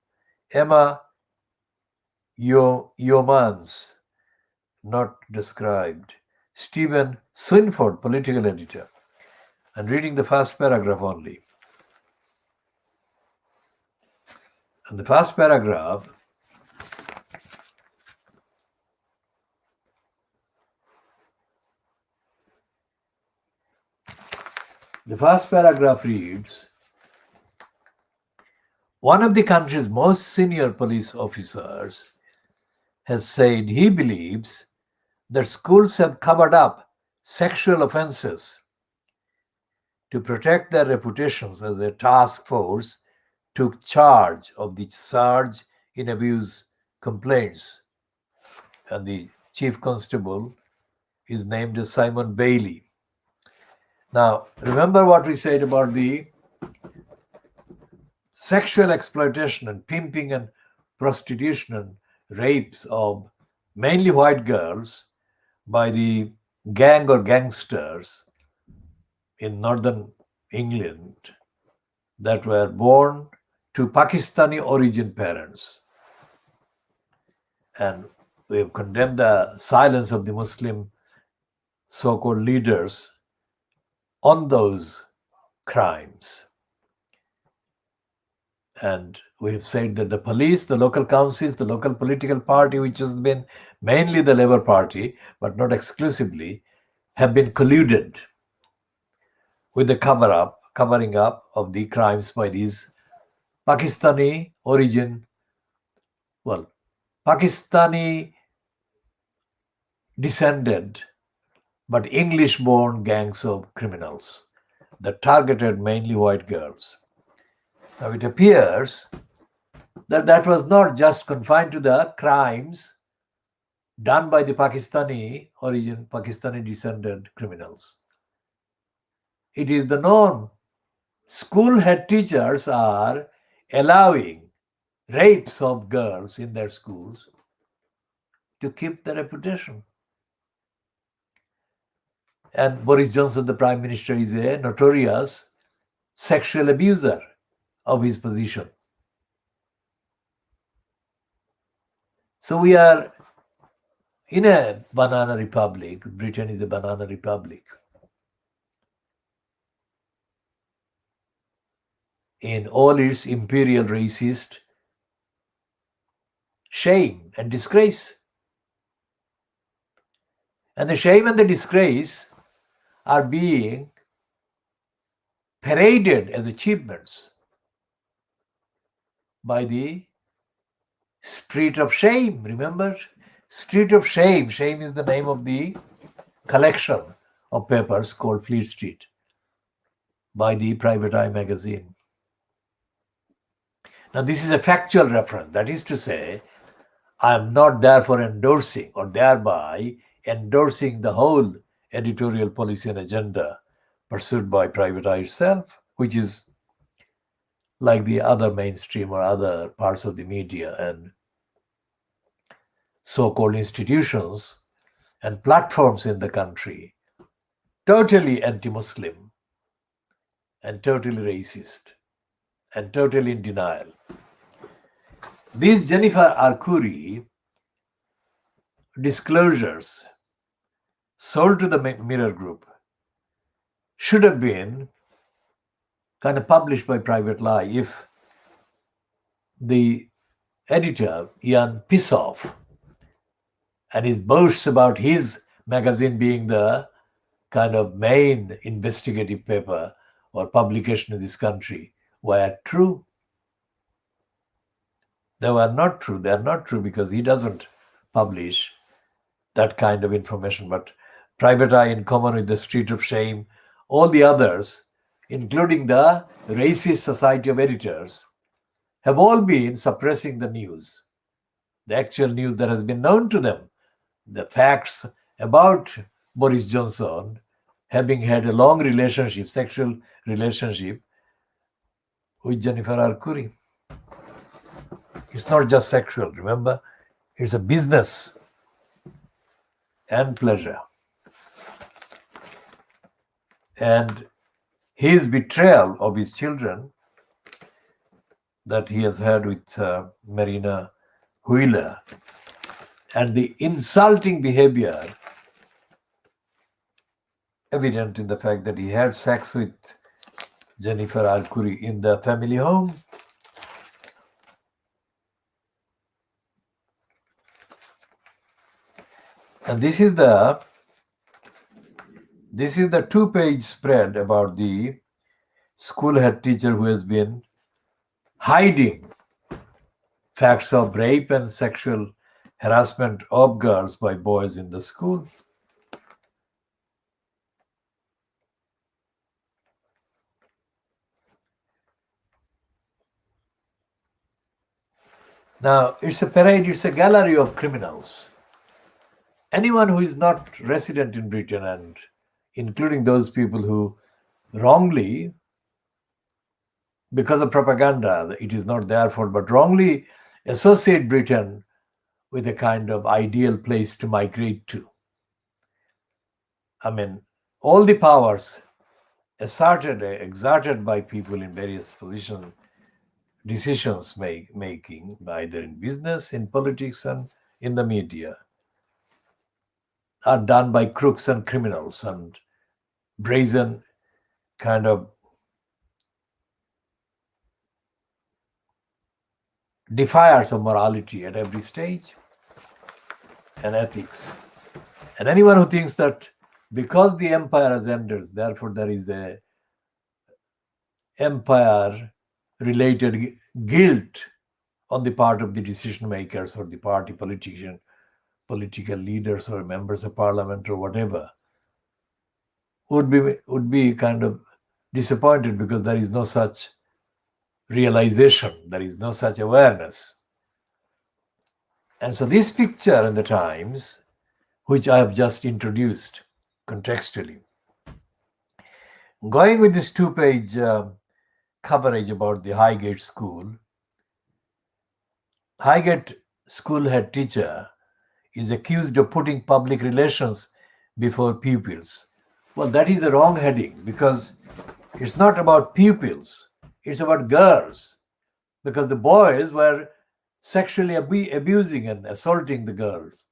Speaker 1: Emma Yeomans, not described, Stephen Swinford, political editor. And reading the first paragraph only. And the first paragraph reads, one of the country's most senior police officers has said he believes that schools have covered up sexual offenses to protect their reputations as a task force took charge of the surge in abuse complaints. And the chief constable is named as Simon Bailey. Now, remember what we said about the sexual exploitation and pimping and prostitution and rapes of mainly white girls by the gang or gangsters in northern England that were born to Pakistani origin parents. And we have condemned the silence of the Muslim so-called leaders on those crimes. And we have said that the police, the local councils, the local political party, which has been mainly the Labour Party, but not exclusively, have been colluded with the covering up of the crimes by these Pakistani descended, but English-born gangs of criminals that targeted mainly white girls. Now it appears that that was not just confined to the crimes done by the Pakistani descended criminals. It is the norm. School head teachers are allowing rapes of girls in their schools to keep their reputation. And Boris Johnson, the Prime Minister, is a notorious sexual abuser of his positions. So we are in a banana republic. Britain is a banana republic. In all its imperial racist shame and disgrace. And the shame and the disgrace are being paraded as achievements by the Street of Shame. Remember? Street of Shame. Shame is the name of the collection of papers called Fleet Street by the Private Eye magazine. Now, this is a factual reference. That is to say, I am not therefore endorsing or thereby endorsing the whole editorial policy and agenda pursued by Private Eye itself, which is like the other mainstream or other parts of the media and so-called institutions and platforms in the country, totally anti-Muslim and totally racist and totally in denial. These Jennifer Arcuri disclosures sold to the Mirror Group should have been kind of published by Private Lie if the editor, Ian Pissoff, and his boasts about his magazine being the kind of main investigative paper or publication in this country were true. They were not true. They are not true because he doesn't publish that kind of information. But Private Eye, in common with the Street of Shame, all the others, including the Racist Society of Editors, have all been suppressing the news, the actual news that has been known to them, the facts about Boris Johnson having had a long relationship, sexual relationship with Jennifer Arcuri. It's not just sexual, remember? It's a business and pleasure. And his betrayal of his children that he has had with Marina Huila and the insulting behavior evident in the fact that he had sex with Jennifer Arcuri in the family home. And this is the 2-page spread about the school head teacher who has been hiding facts of rape and sexual harassment of girls by boys in the school. Now, it's a parade, it's a gallery of criminals. Anyone who is not resident in Britain, and including those people who wrongly, because of propaganda, it is not their fault, but wrongly associate Britain with a kind of ideal place to migrate to. I mean, all the powers exerted by people in various positions, decisions making, either in business, in politics, and in the media, are done by crooks and criminals and brazen kind of defiers of morality at every stage and ethics. And anyone who thinks that because the empire has ended, therefore there is a empire related guilt on the part of the decision makers or the party political leaders or members of parliament or whatever, would be kind of disappointed, because there is no such realization, there is no such awareness. And so this picture in the Times, which I have just introduced contextually, going with this 2-page coverage about the Highgate School. Highgate School head teacher is accused of putting public relations before pupils. Well, that is a wrong heading, because it's not about pupils, it's about girls, because the boys were sexually abusing and assaulting the girls.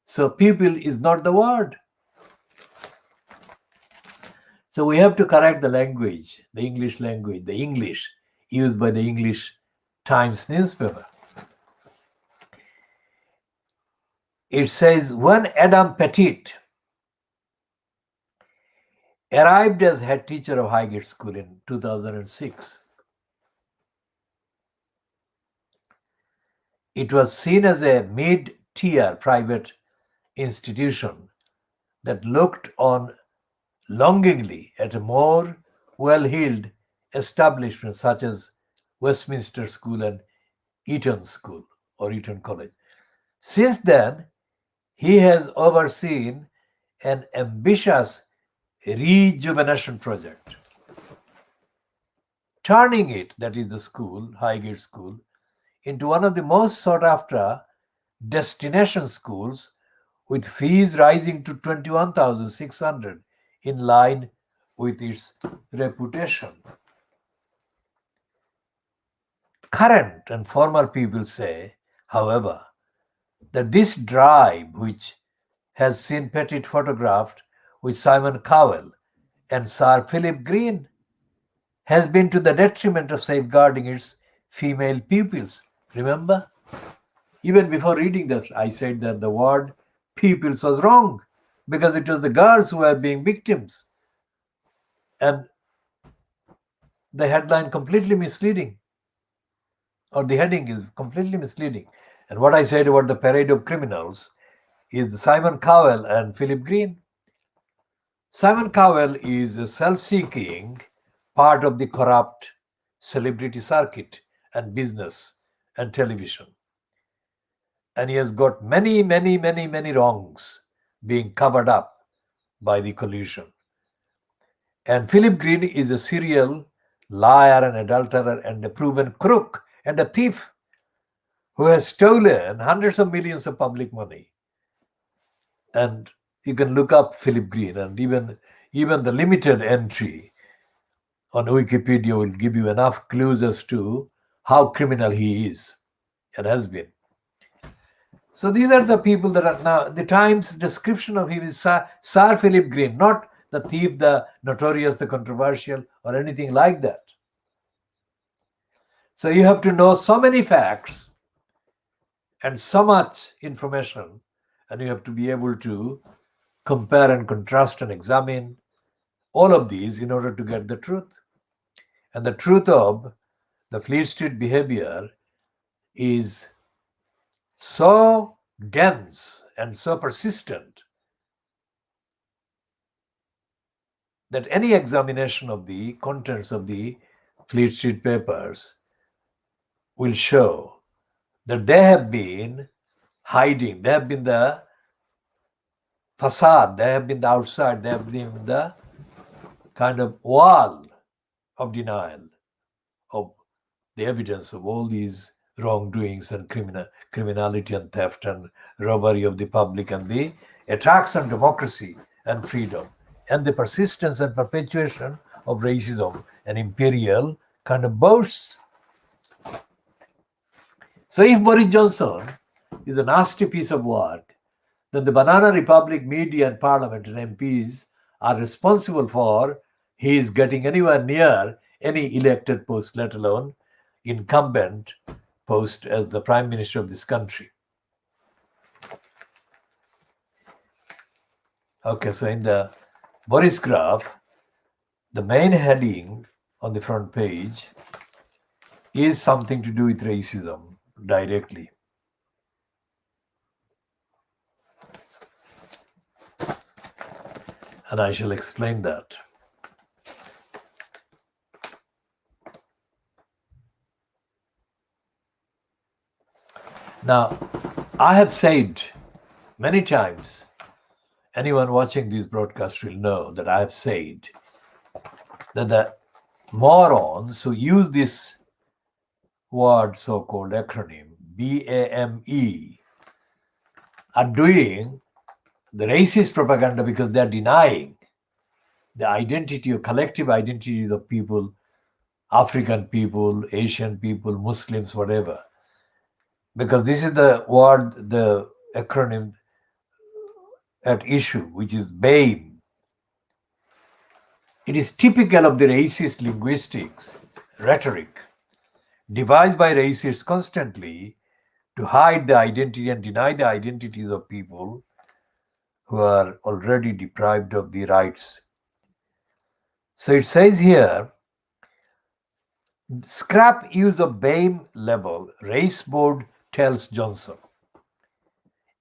Speaker 1: So pupil is not the word. So we have to correct the language, the English language, the English used by the English Times newspaper. It says, when Adam Pettit arrived as head teacher of Highgate School in 2006, it was seen as a mid-tier private institution that looked on longingly at a more well-heeled establishment such as Westminster School and Eton School or Eton College. Since then, he has overseen an ambitious rejuvenation project. turning it, that is the school, Highgate School, into one of the most sought after destination schools, with fees rising to 21,600, in line with its reputation. Current and former people say, however, that this drive, which has seen Pettit photographed with Simon Cowell and Sir Philip Green, has been to the detriment of safeguarding its female pupils. Remember? Even before reading that, I said that the word pupils was wrong because it was the girls who were being victims. And the headline completely misleading, or the heading is completely misleading. And what I said about the parade of criminals is Simon Cowell and Philip Green. Simon Cowell is a self-seeking part of the corrupt celebrity circuit and business and television. And he has got many wrongs being covered up by the collusion. And Philip Green is a serial liar and adulterer and a proven crook and a thief who has stolen hundreds of millions of public money. And you can look up Philip Green, and even the limited entry on Wikipedia will give you enough clues as to how criminal he is and has been. So these are the people that are now, the Times description of him is Sir Philip Green, not the thief, the notorious, the controversial, or anything like that. So you have to know so many facts and so much information, and you have to be able to compare and contrast and examine all of these in order to get the truth. And the truth of the Fleet Street behavior is so dense and so persistent that any examination of the contents of the Fleet Street papers will show that they have been hiding, they have been the facade, they have been the outside, they have been the kind of wall of denial of the evidence of all these wrongdoings and criminality and theft and robbery of the public and the attacks on democracy and freedom and the persistence and perpetuation of racism and imperial kind of boasts. So if Boris Johnson is a nasty piece of work, then the Banana Republic media and parliament and MPs are responsible for his getting anywhere near any elected post, let alone incumbent post as the Prime Minister of this country. Okay, so in the Boris graph, the main heading on the front page is something to do with racism directly. And I shall explain that. Now, I have said many times, anyone watching these broadcasts will know that I have said that the morons who use this word, so-called acronym, BAME, are doing the racist propaganda because they are denying the identity or collective identities of people, African people, Asian people, Muslims, whatever. Because this is the word, the acronym at issue, which is BAME. It is typical of the racist linguistics, rhetoric, devised by racists constantly to hide the identity and deny the identities of people who are already deprived of the rights. So it says here, scrap use of BAME label, race board tells Johnson.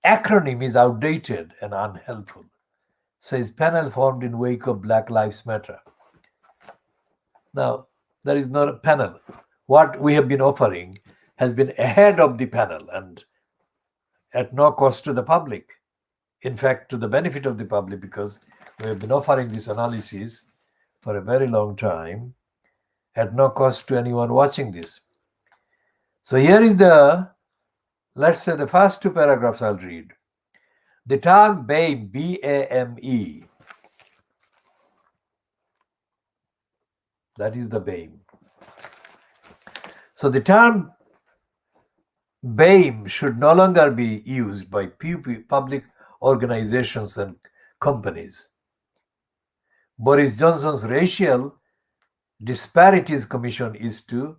Speaker 1: Acronym is outdated and unhelpful, says panel formed in wake of Black Lives Matter. Now, there is not a panel. What we have been offering has been ahead of the panel and at no cost to the public. In fact, to the benefit of the public, because we have been offering this analysis for a very long time. at no cost to anyone watching this. So here is let's say the first two paragraphs I'll read. The term BAME, B-A-M-E, that is the BAME. So the term BAME should no longer be used by public organizations and companies. Boris Johnson's Racial Disparities Commission is to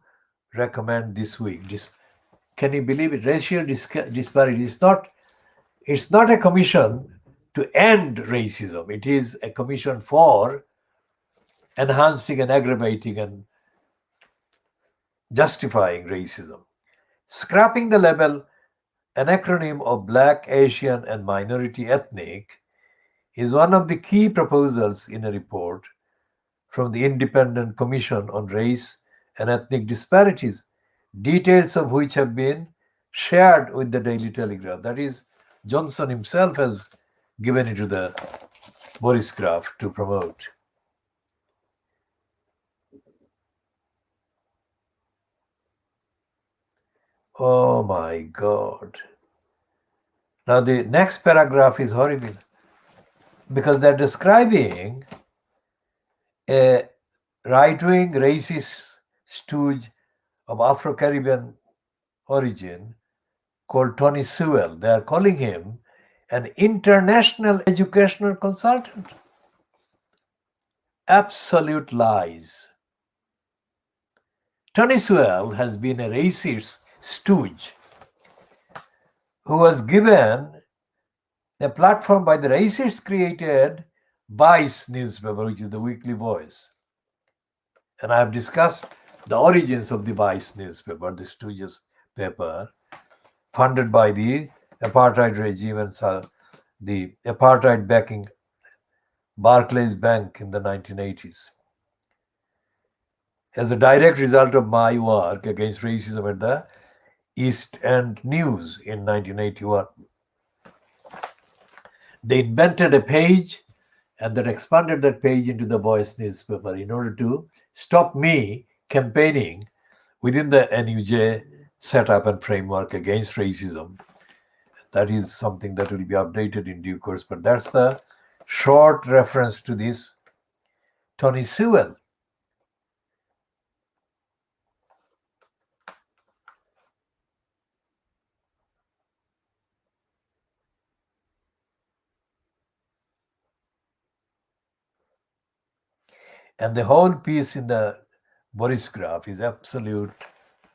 Speaker 1: recommend this week. Can you believe it? Racial disparity is it's not a commission to end racism. It is a commission for enhancing and aggravating and justifying racism. Scrapping the label, an acronym of Black, Asian, and Minority Ethnic, is one of the key proposals in a report from the Independent Commission on Race and Ethnic Disparities, details of which have been shared with the Daily Telegraph. That is, Johnson himself has given it to the Boris Graph to promote. Oh my God. Now the next paragraph is horrible because they're describing a right-wing racist stooge of Afro-Caribbean origin called Tony Sewell. They are calling him an international educational consultant. Absolute lies. Tony Sewell has been a racist stooge who was given a platform by the racists created Vice newspaper, which is the Weekly Voice. And I have discussed the origins of the Vice newspaper, the Stooges paper, funded by the apartheid regime and the apartheid backing Barclays Bank in the 1980s. As a direct result of my work against racism at the East End News in 1981, they invented a page and then expanded that page into the Voice newspaper in order to stop me campaigning within the NUJ setup and framework against racism. That is something that will be updated in due course, but that's the short reference to this Tony Sewell. And the whole piece in the Boris Graph is absolute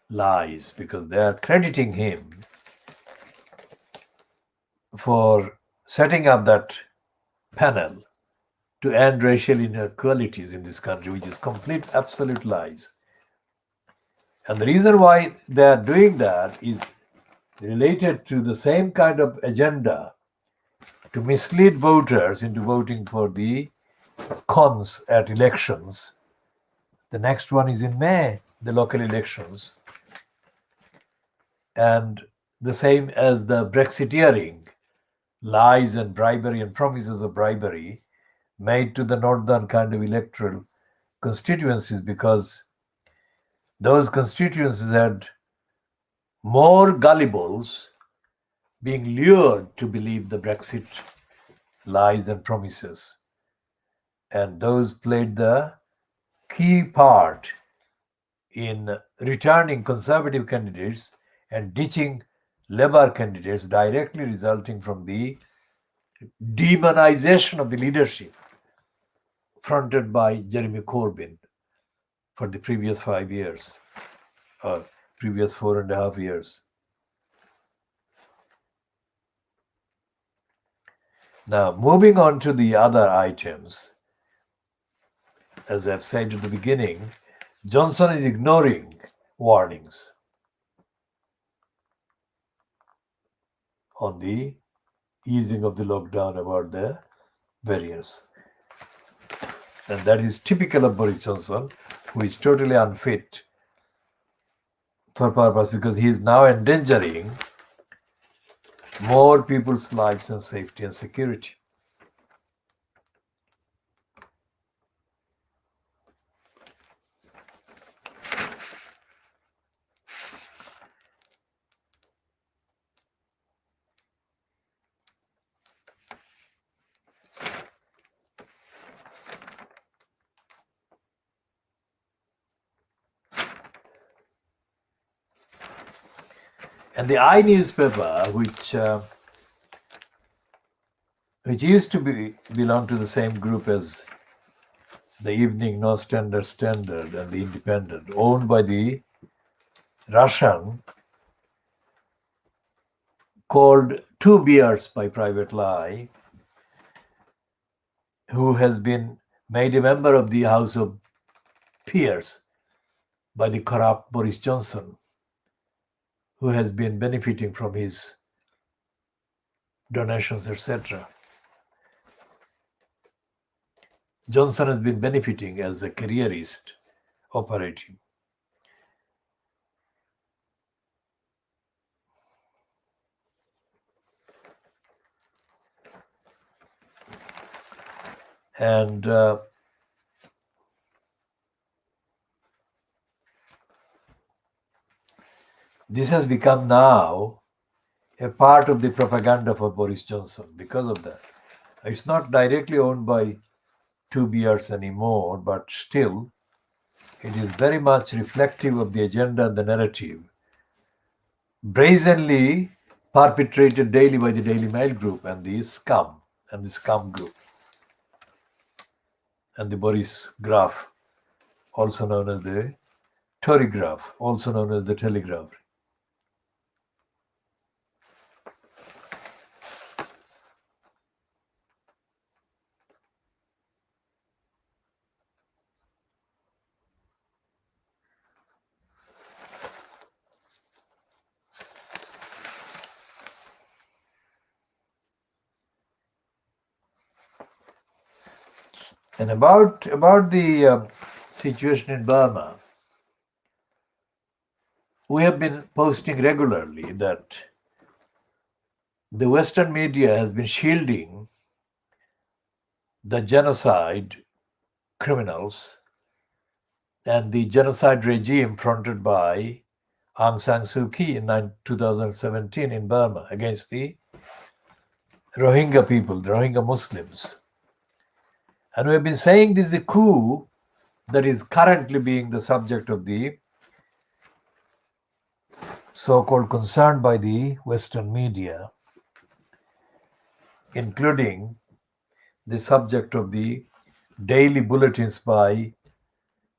Speaker 1: lies because they are crediting him for setting up that panel to end racial inequalities in this country, which is complete, absolute lies. And the reason why they are doing that is related to the same kind of agenda to mislead voters into voting for the cons at elections. The next one is in May, the local elections. And the same as the Brexiteering, lies and bribery and promises of bribery made to the northern kind of electoral constituencies, because those constituencies had more gullibles being lured to believe the Brexit lies and promises. And those played the key part in returning conservative candidates and ditching Labour candidates, directly resulting from the demonization of the leadership fronted by Jeremy Corbyn for the previous 5 years, or previous 4.5 years. Now, moving on to the other items, as I've said at the beginning, Johnson is ignoring warnings on the easing of the lockdown about the variants. And that is typical of Boris Johnson, who is totally unfit for purpose because he is now endangering more people's lives and safety and security. And the I newspaper, which used to belong to the same group as the Evening Standard and the Independent, owned by the Russian, called Two Beers by Private Lie, who has been made a member of the House of Peers by the corrupt Boris Johnson, who has been benefiting from his donations, etc. Johnson has been benefiting as a careerist operating. And this has become now a part of the propaganda for Boris Johnson because of that. It's not directly owned by Two Beers anymore, but still it is very much reflective of the agenda and the narrative, brazenly perpetrated daily by the Daily Mail group and the scum group, and the Boris Graph, also known as the Tory Graph, also known as the Telegraph. And about the situation in Burma, we have been posting regularly that the Western media has been shielding the genocide criminals and the genocide regime fronted by Aung San Suu Kyi in 2017 in Burma against the Rohingya people, the Rohingya Muslims. And we have been saying this is the coup that is currently being the subject of the so-called concern by the Western media, including the subject of the daily bulletins by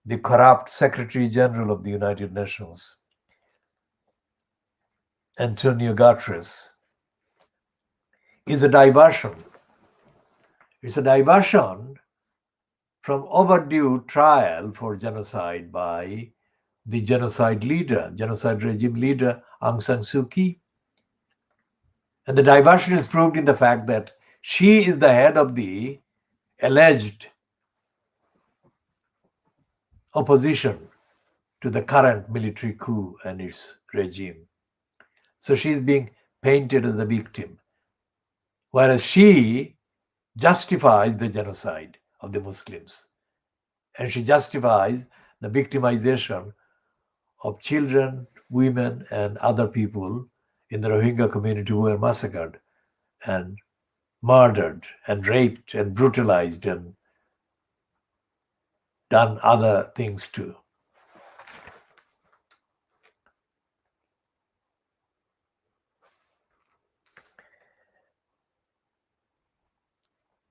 Speaker 1: the corrupt Secretary General of the United Nations, Antonio Guterres, is a diversion. It's a diversion from overdue trial for genocide by the genocide regime leader, Aung San Suu Kyi. And the diversion is proved in the fact that she is the head of the alleged opposition to the current military coup and its regime. So she is being painted as the victim, whereas she justifies the genocide of the Muslims. And she justifies the victimization of children, women, and other people in the Rohingya community who were massacred and murdered and raped and brutalized and done other things too.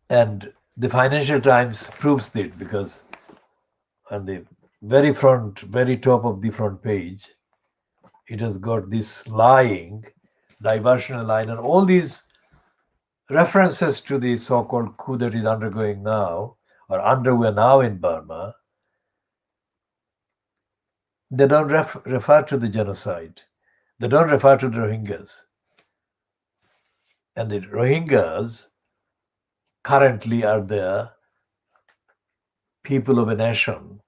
Speaker 1: And the Financial Times proves it because on the very top of the front page, it has got this lying, diversional line, and all these references to the so-called coup that is undergoing now, or underway now in Burma. They don't refer to the genocide. They don't refer to the Rohingyas. And the Rohingyas currently are the people of a nation,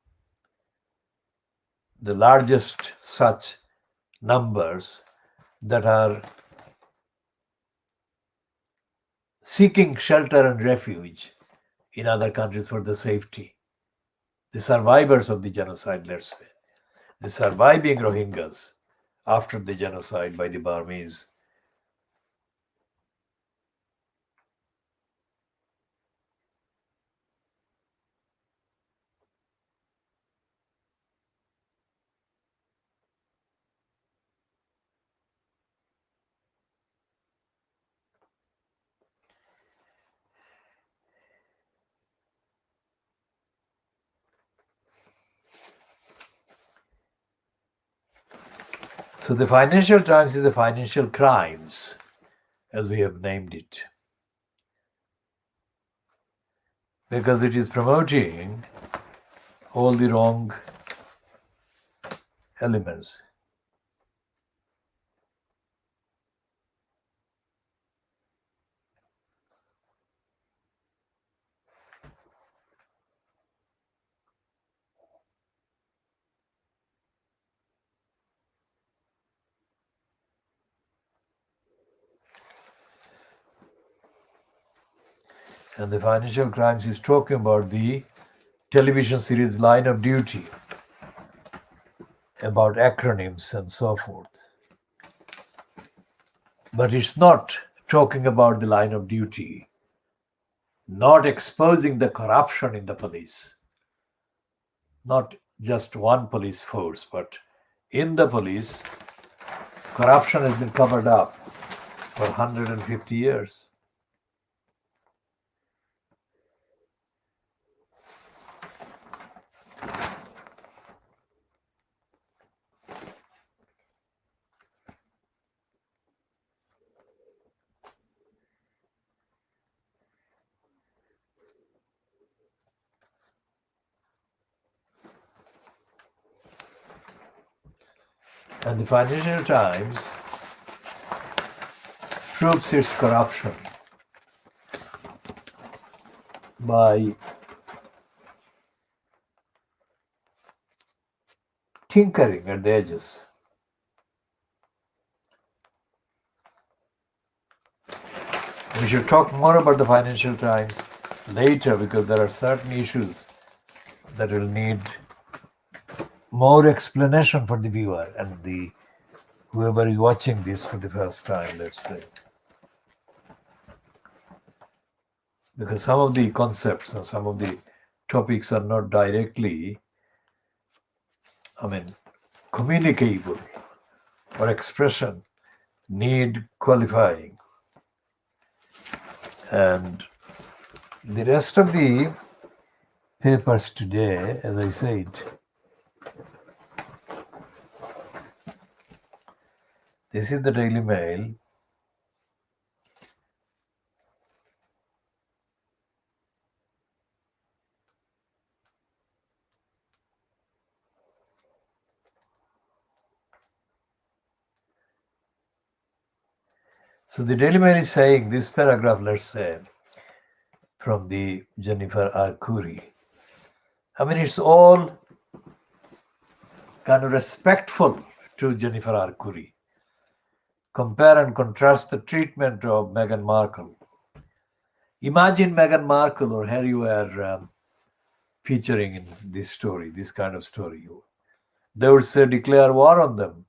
Speaker 1: the largest such numbers that are seeking shelter and refuge in other countries for the safety. The survivors of the genocide, let's say, the surviving Rohingyas after the genocide by the Burmese. So the Financial Times is the financial crimes, as we have named it, because it is promoting all the wrong elements. And the Financial Crimes is talking about the television series Line of Duty, about acronyms and so forth. But it's not talking about the line of duty, not exposing the corruption in the police, not just one police force, but in the police, corruption has been covered up for 150 years. And the Financial Times proves its corruption by tinkering at the edges. We should talk more about the Financial Times later, because there are certain issues that will need more explanation for the viewer and the whoever is watching this for the first time, let's say. Because some of the concepts and some of the topics are not directly, communicable, or expression need qualifying. And the rest of the papers today, as I said, this is the Daily Mail. So the Daily Mail is saying this paragraph, let's say, from the Jennifer R. Curry. It's all kind of respectful to Jennifer R. Curry. Compare and contrast the treatment of Meghan Markle. Imagine Meghan Markle or Harry were featuring in this story, this kind of story. They would say, declare war on them.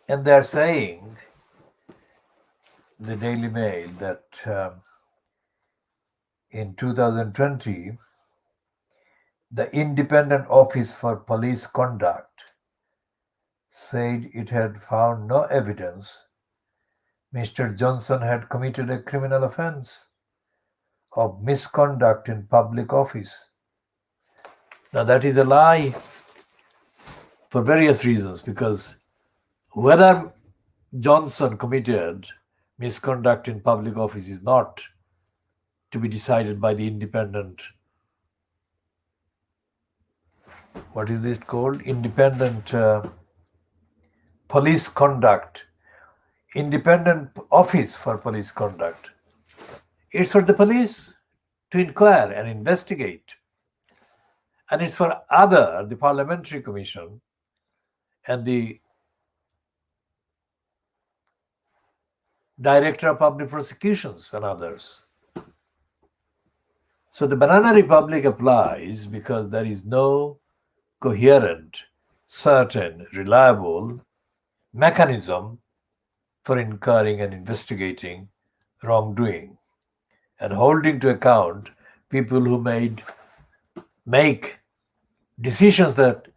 Speaker 1: And they're saying, the Daily Mail, that in 2020, The Independent Office for Police Conduct said it had found no evidence Mr. Johnson had committed a criminal offense of misconduct in public office. Now, that is a lie for various reasons, because whether Johnson committed misconduct in public office is not to be decided by the independent, what is it called? Independent police conduct, independent office for police conduct. It's for the police to inquire and investigate. And it's for the parliamentary commission and the director of public prosecutions and others. So the Banana Republic applies because there is no coherent, certain, reliable mechanism for incurring and investigating wrongdoing and holding to account people who make decisions that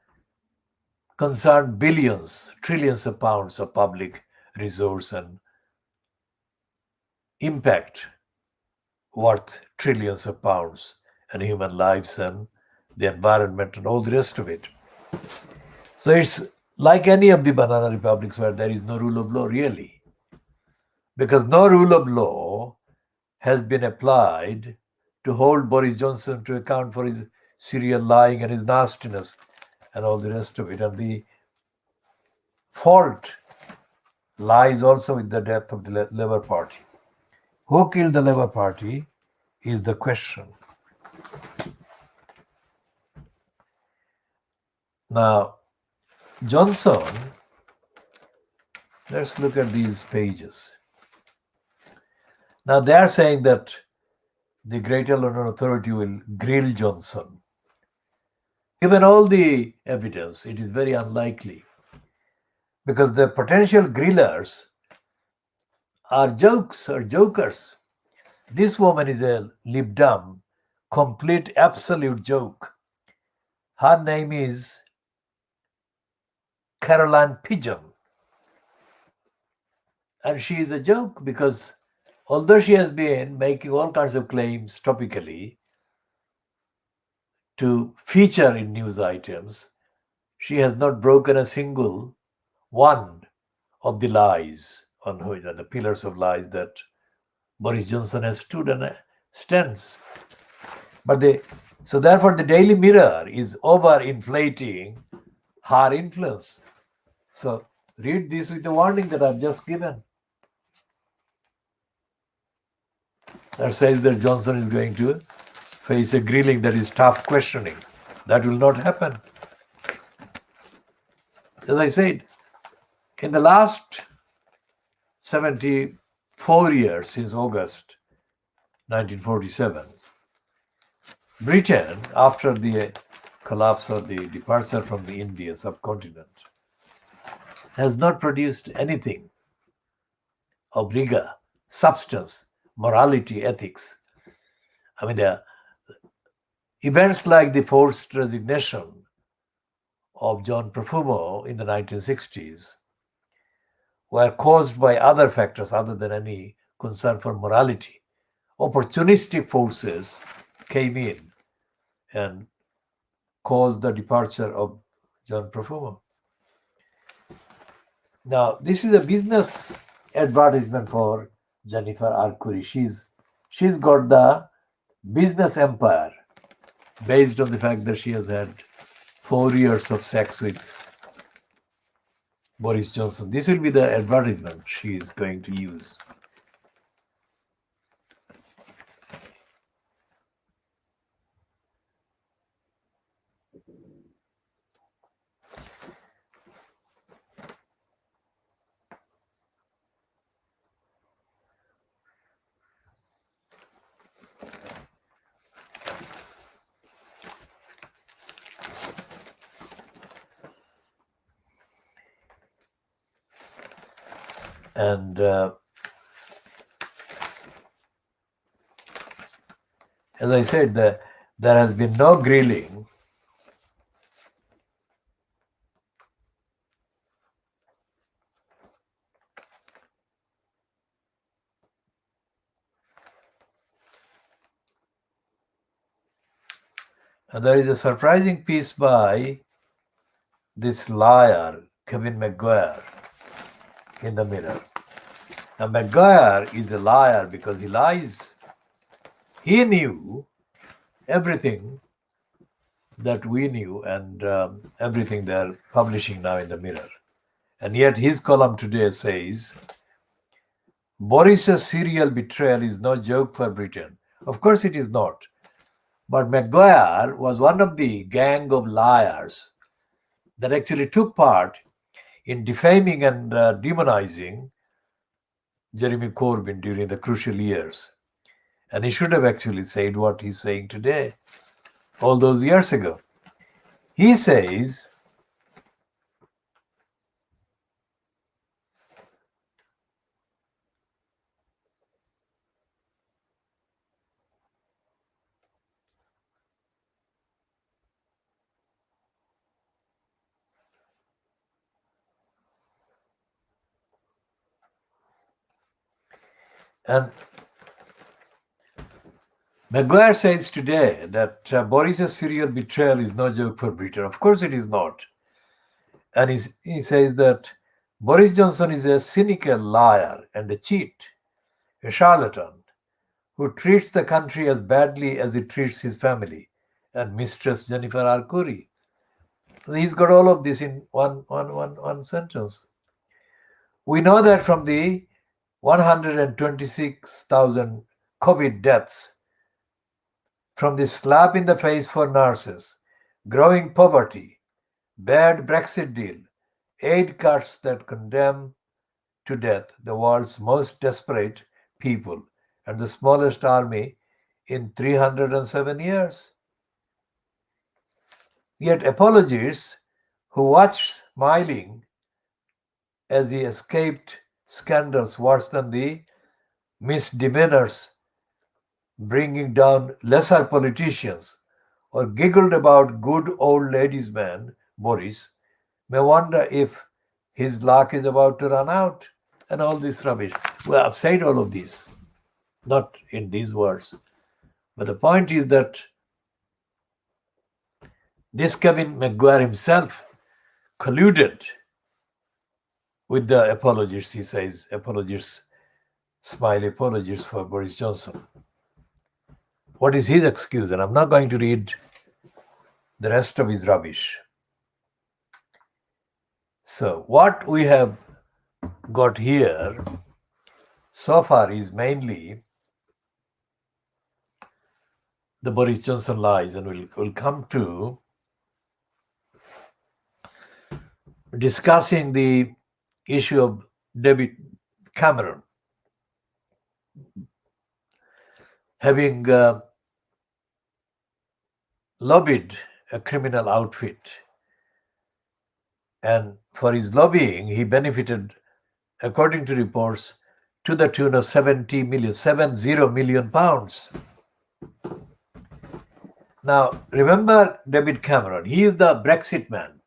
Speaker 1: concern billions, trillions of pounds of public resource and impact worth trillions of pounds and human lives and the environment and all the rest of it. So it's like any of the banana republics where there is no rule of law, really, because no rule of law has been applied to hold Boris Johnson to account for his serial lying and his nastiness and all the rest of it. And the fault lies also with the death of the Labour Party. Who killed the Labour Party is the question. Now, Johnson, let's look at these pages. Now, they are saying that the Greater London Authority will grill Johnson. Given all the evidence, it is very unlikely, because the potential grillers are jokers. This woman is a Lib Dem, complete, absolute joke. Her name is Caroline Pigeon. And she is a joke because although she has been making all kinds of claims topically to feature in news items, she has not broken a single one of the lies on the pillars of lies that Boris Johnson has stood and stands. So therefore the Daily Mirror is overinflating her influence. So read this with the warning that I've just given. That says that Johnson is going to face a grilling that is tough questioning. That will not happen. As I said, in the last 74 years, since August 1947, Britain, after the collapse or the departure from the Indian subcontinent, has not produced anything of rigor, substance, morality, ethics. I mean, the events like the forced resignation of John Profumo in the 1960s were caused by other factors other than any concern for morality. Opportunistic forces came in and caused the departure of John Profumo. Now, this is a business advertisement for Jennifer Arcuri. She's got the business empire based on the fact that she has had 4 years of sex with Boris Johnson. This will be the advertisement she is going to use. And as I said, there has been no grilling And there is a surprising piece by this liar, Kevin McGuire, in the Mirror. Now, McGuire is a liar because he lies. He knew everything that we knew and everything they're publishing now in the Mirror. And yet his column today says, Boris's serial betrayal is no joke for Britain. Of course it is not. But McGuire was one of the gang of liars that actually took part in defaming and demonizing Jeremy Corbyn during the crucial years. And he should have actually said what he's saying today, all those years ago. He says, and McGuire says today that Boris's serial betrayal is no joke for Britain. Of course it is not. And he says that Boris Johnson is a cynical liar and a cheat, a charlatan, who treats the country as badly as he treats his family and Mistress Jennifer Arcuri. He's got all of this in one sentence. We know that from the 126,000 COVID deaths, from the slap in the face for nurses, growing poverty, bad Brexit deal, aid cuts that condemn to death the world's most desperate people and the smallest army in 307 years. Yet apologists who watched smiling as he escaped scandals worse than the misdemeanors bringing down lesser politicians or giggled about good old ladies man Boris may wonder if his luck is about to run out and all this rubbish. Well, I've said all of this, not in these words. But the point is that this Kevin McGuire himself colluded with the apologists, he says, apologists, smiley apologists for Boris Johnson. What is his excuse? And I'm not going to read the rest of his rubbish. So what we have got here so far is mainly the Boris Johnson lies, and we'll come to discussing the issue of David Cameron having lobbied a criminal outfit, and for his lobbying he benefited, according to reports, to the tune of 70 million pounds. Now remember David Cameron, he is the Brexit man.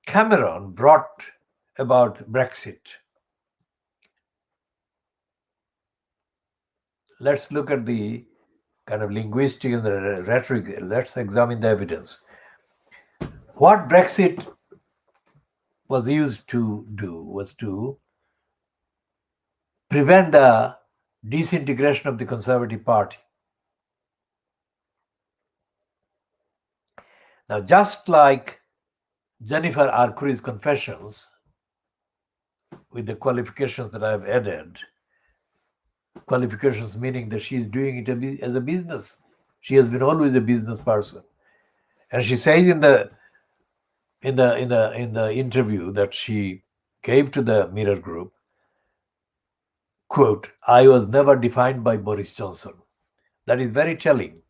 Speaker 1: Cameron brought about Brexit. Let's look at the kind of linguistic and the rhetoric. Let's examine the evidence. What Brexit was used to do was to prevent the disintegration of the Conservative Party. Now, just like Jennifer Arcuri's confessions, with the qualifications that I have added, qualifications meaning that she is doing it as a business. She has been always a business person, and she says in the interview that she gave to the Mirror Group, quote, "I was never defined by Boris Johnson." That is very telling.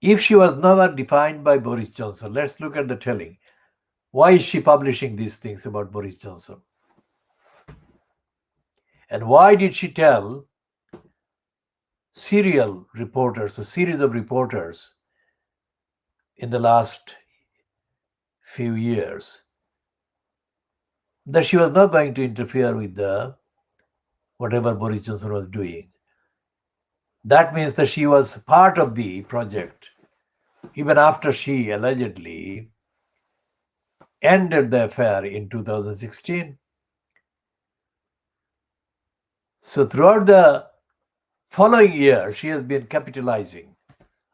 Speaker 1: If she was never defined by Boris Johnson, let's look at the telling. Why is she publishing these things about Boris Johnson? And why did she tell serial reporters, a series of reporters in the last few years, that she was not going to interfere with whatever Boris Johnson was doing? That means that she was part of the project even after she allegedly ended the affair in 2016. So throughout the following year, she has been capitalizing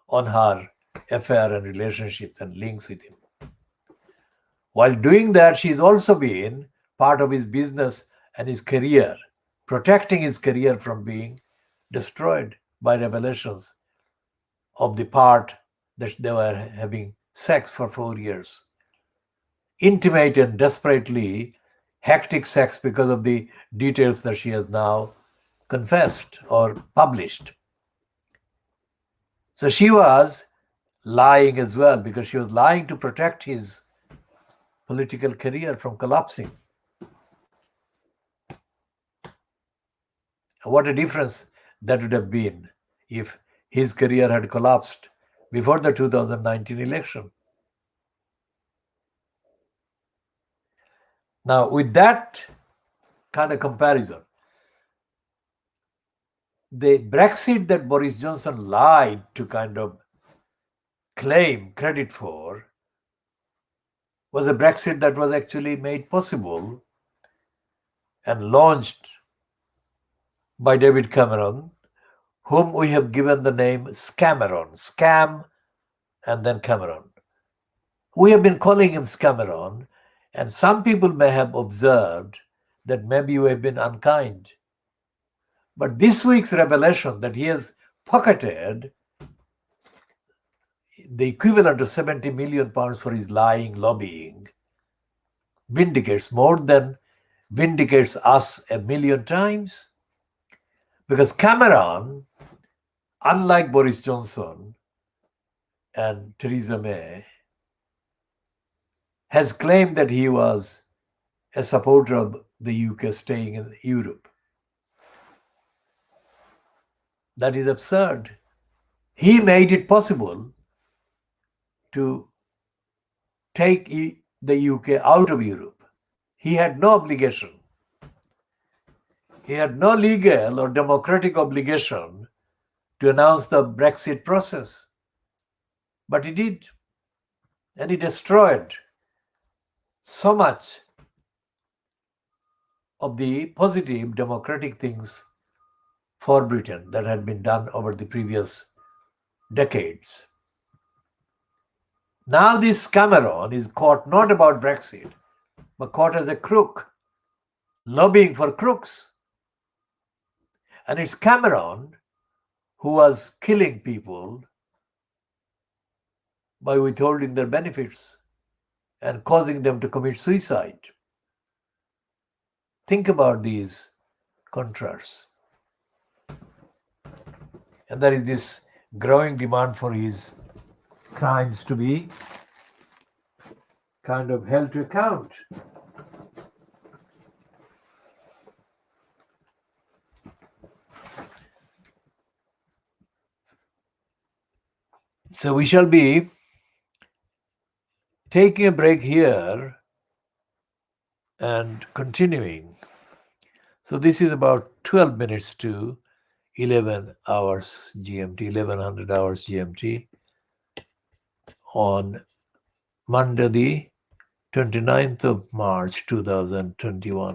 Speaker 1: on her affair and relationships and links with him. While doing that, she's also been part of his business and his career, protecting his career from being destroyed by revelations of the part that they were having sex for 4 years. Intimate and desperately hectic sex because of the details that she has now confessed or published. So she was lying as well, because she was lying to protect his political career from collapsing. What a difference that would have been if his career had collapsed before the 2019 election. Now, with that kind of comparison, the Brexit that Boris Johnson lied to kind of claim credit for was a Brexit that was actually made possible and launched by David Cameron, whom we have given the name Scameron, scam and then Cameron. We have been calling him Scameron, and some people may have observed that maybe we have been unkind. But this week's revelation that he has pocketed the equivalent of 70 million pounds for his lying lobbying vindicates us a million times. Because Cameron, unlike Boris Johnson and Theresa May, has claimed that he was a supporter of the UK staying in Europe. That is absurd. He made it possible to take the UK out of Europe. He had no obligation. He had no legal or democratic obligation to announce the Brexit process. But he did. And he destroyed so much of the positive democratic things for Britain that had been done over the previous decades. Now this Cameron is caught not about Brexit, but caught as a crook, lobbying for crooks. And it's Cameron who was killing people by withholding their benefits and causing them to commit suicide. Think about these contrasts. And there is this growing demand for his crimes to be kind of held to account. So we shall be taking a break here and continuing. So this is about 12 minutes to 11 hours GMT, 1100 hours GMT on Monday, the 29th of March, 2021.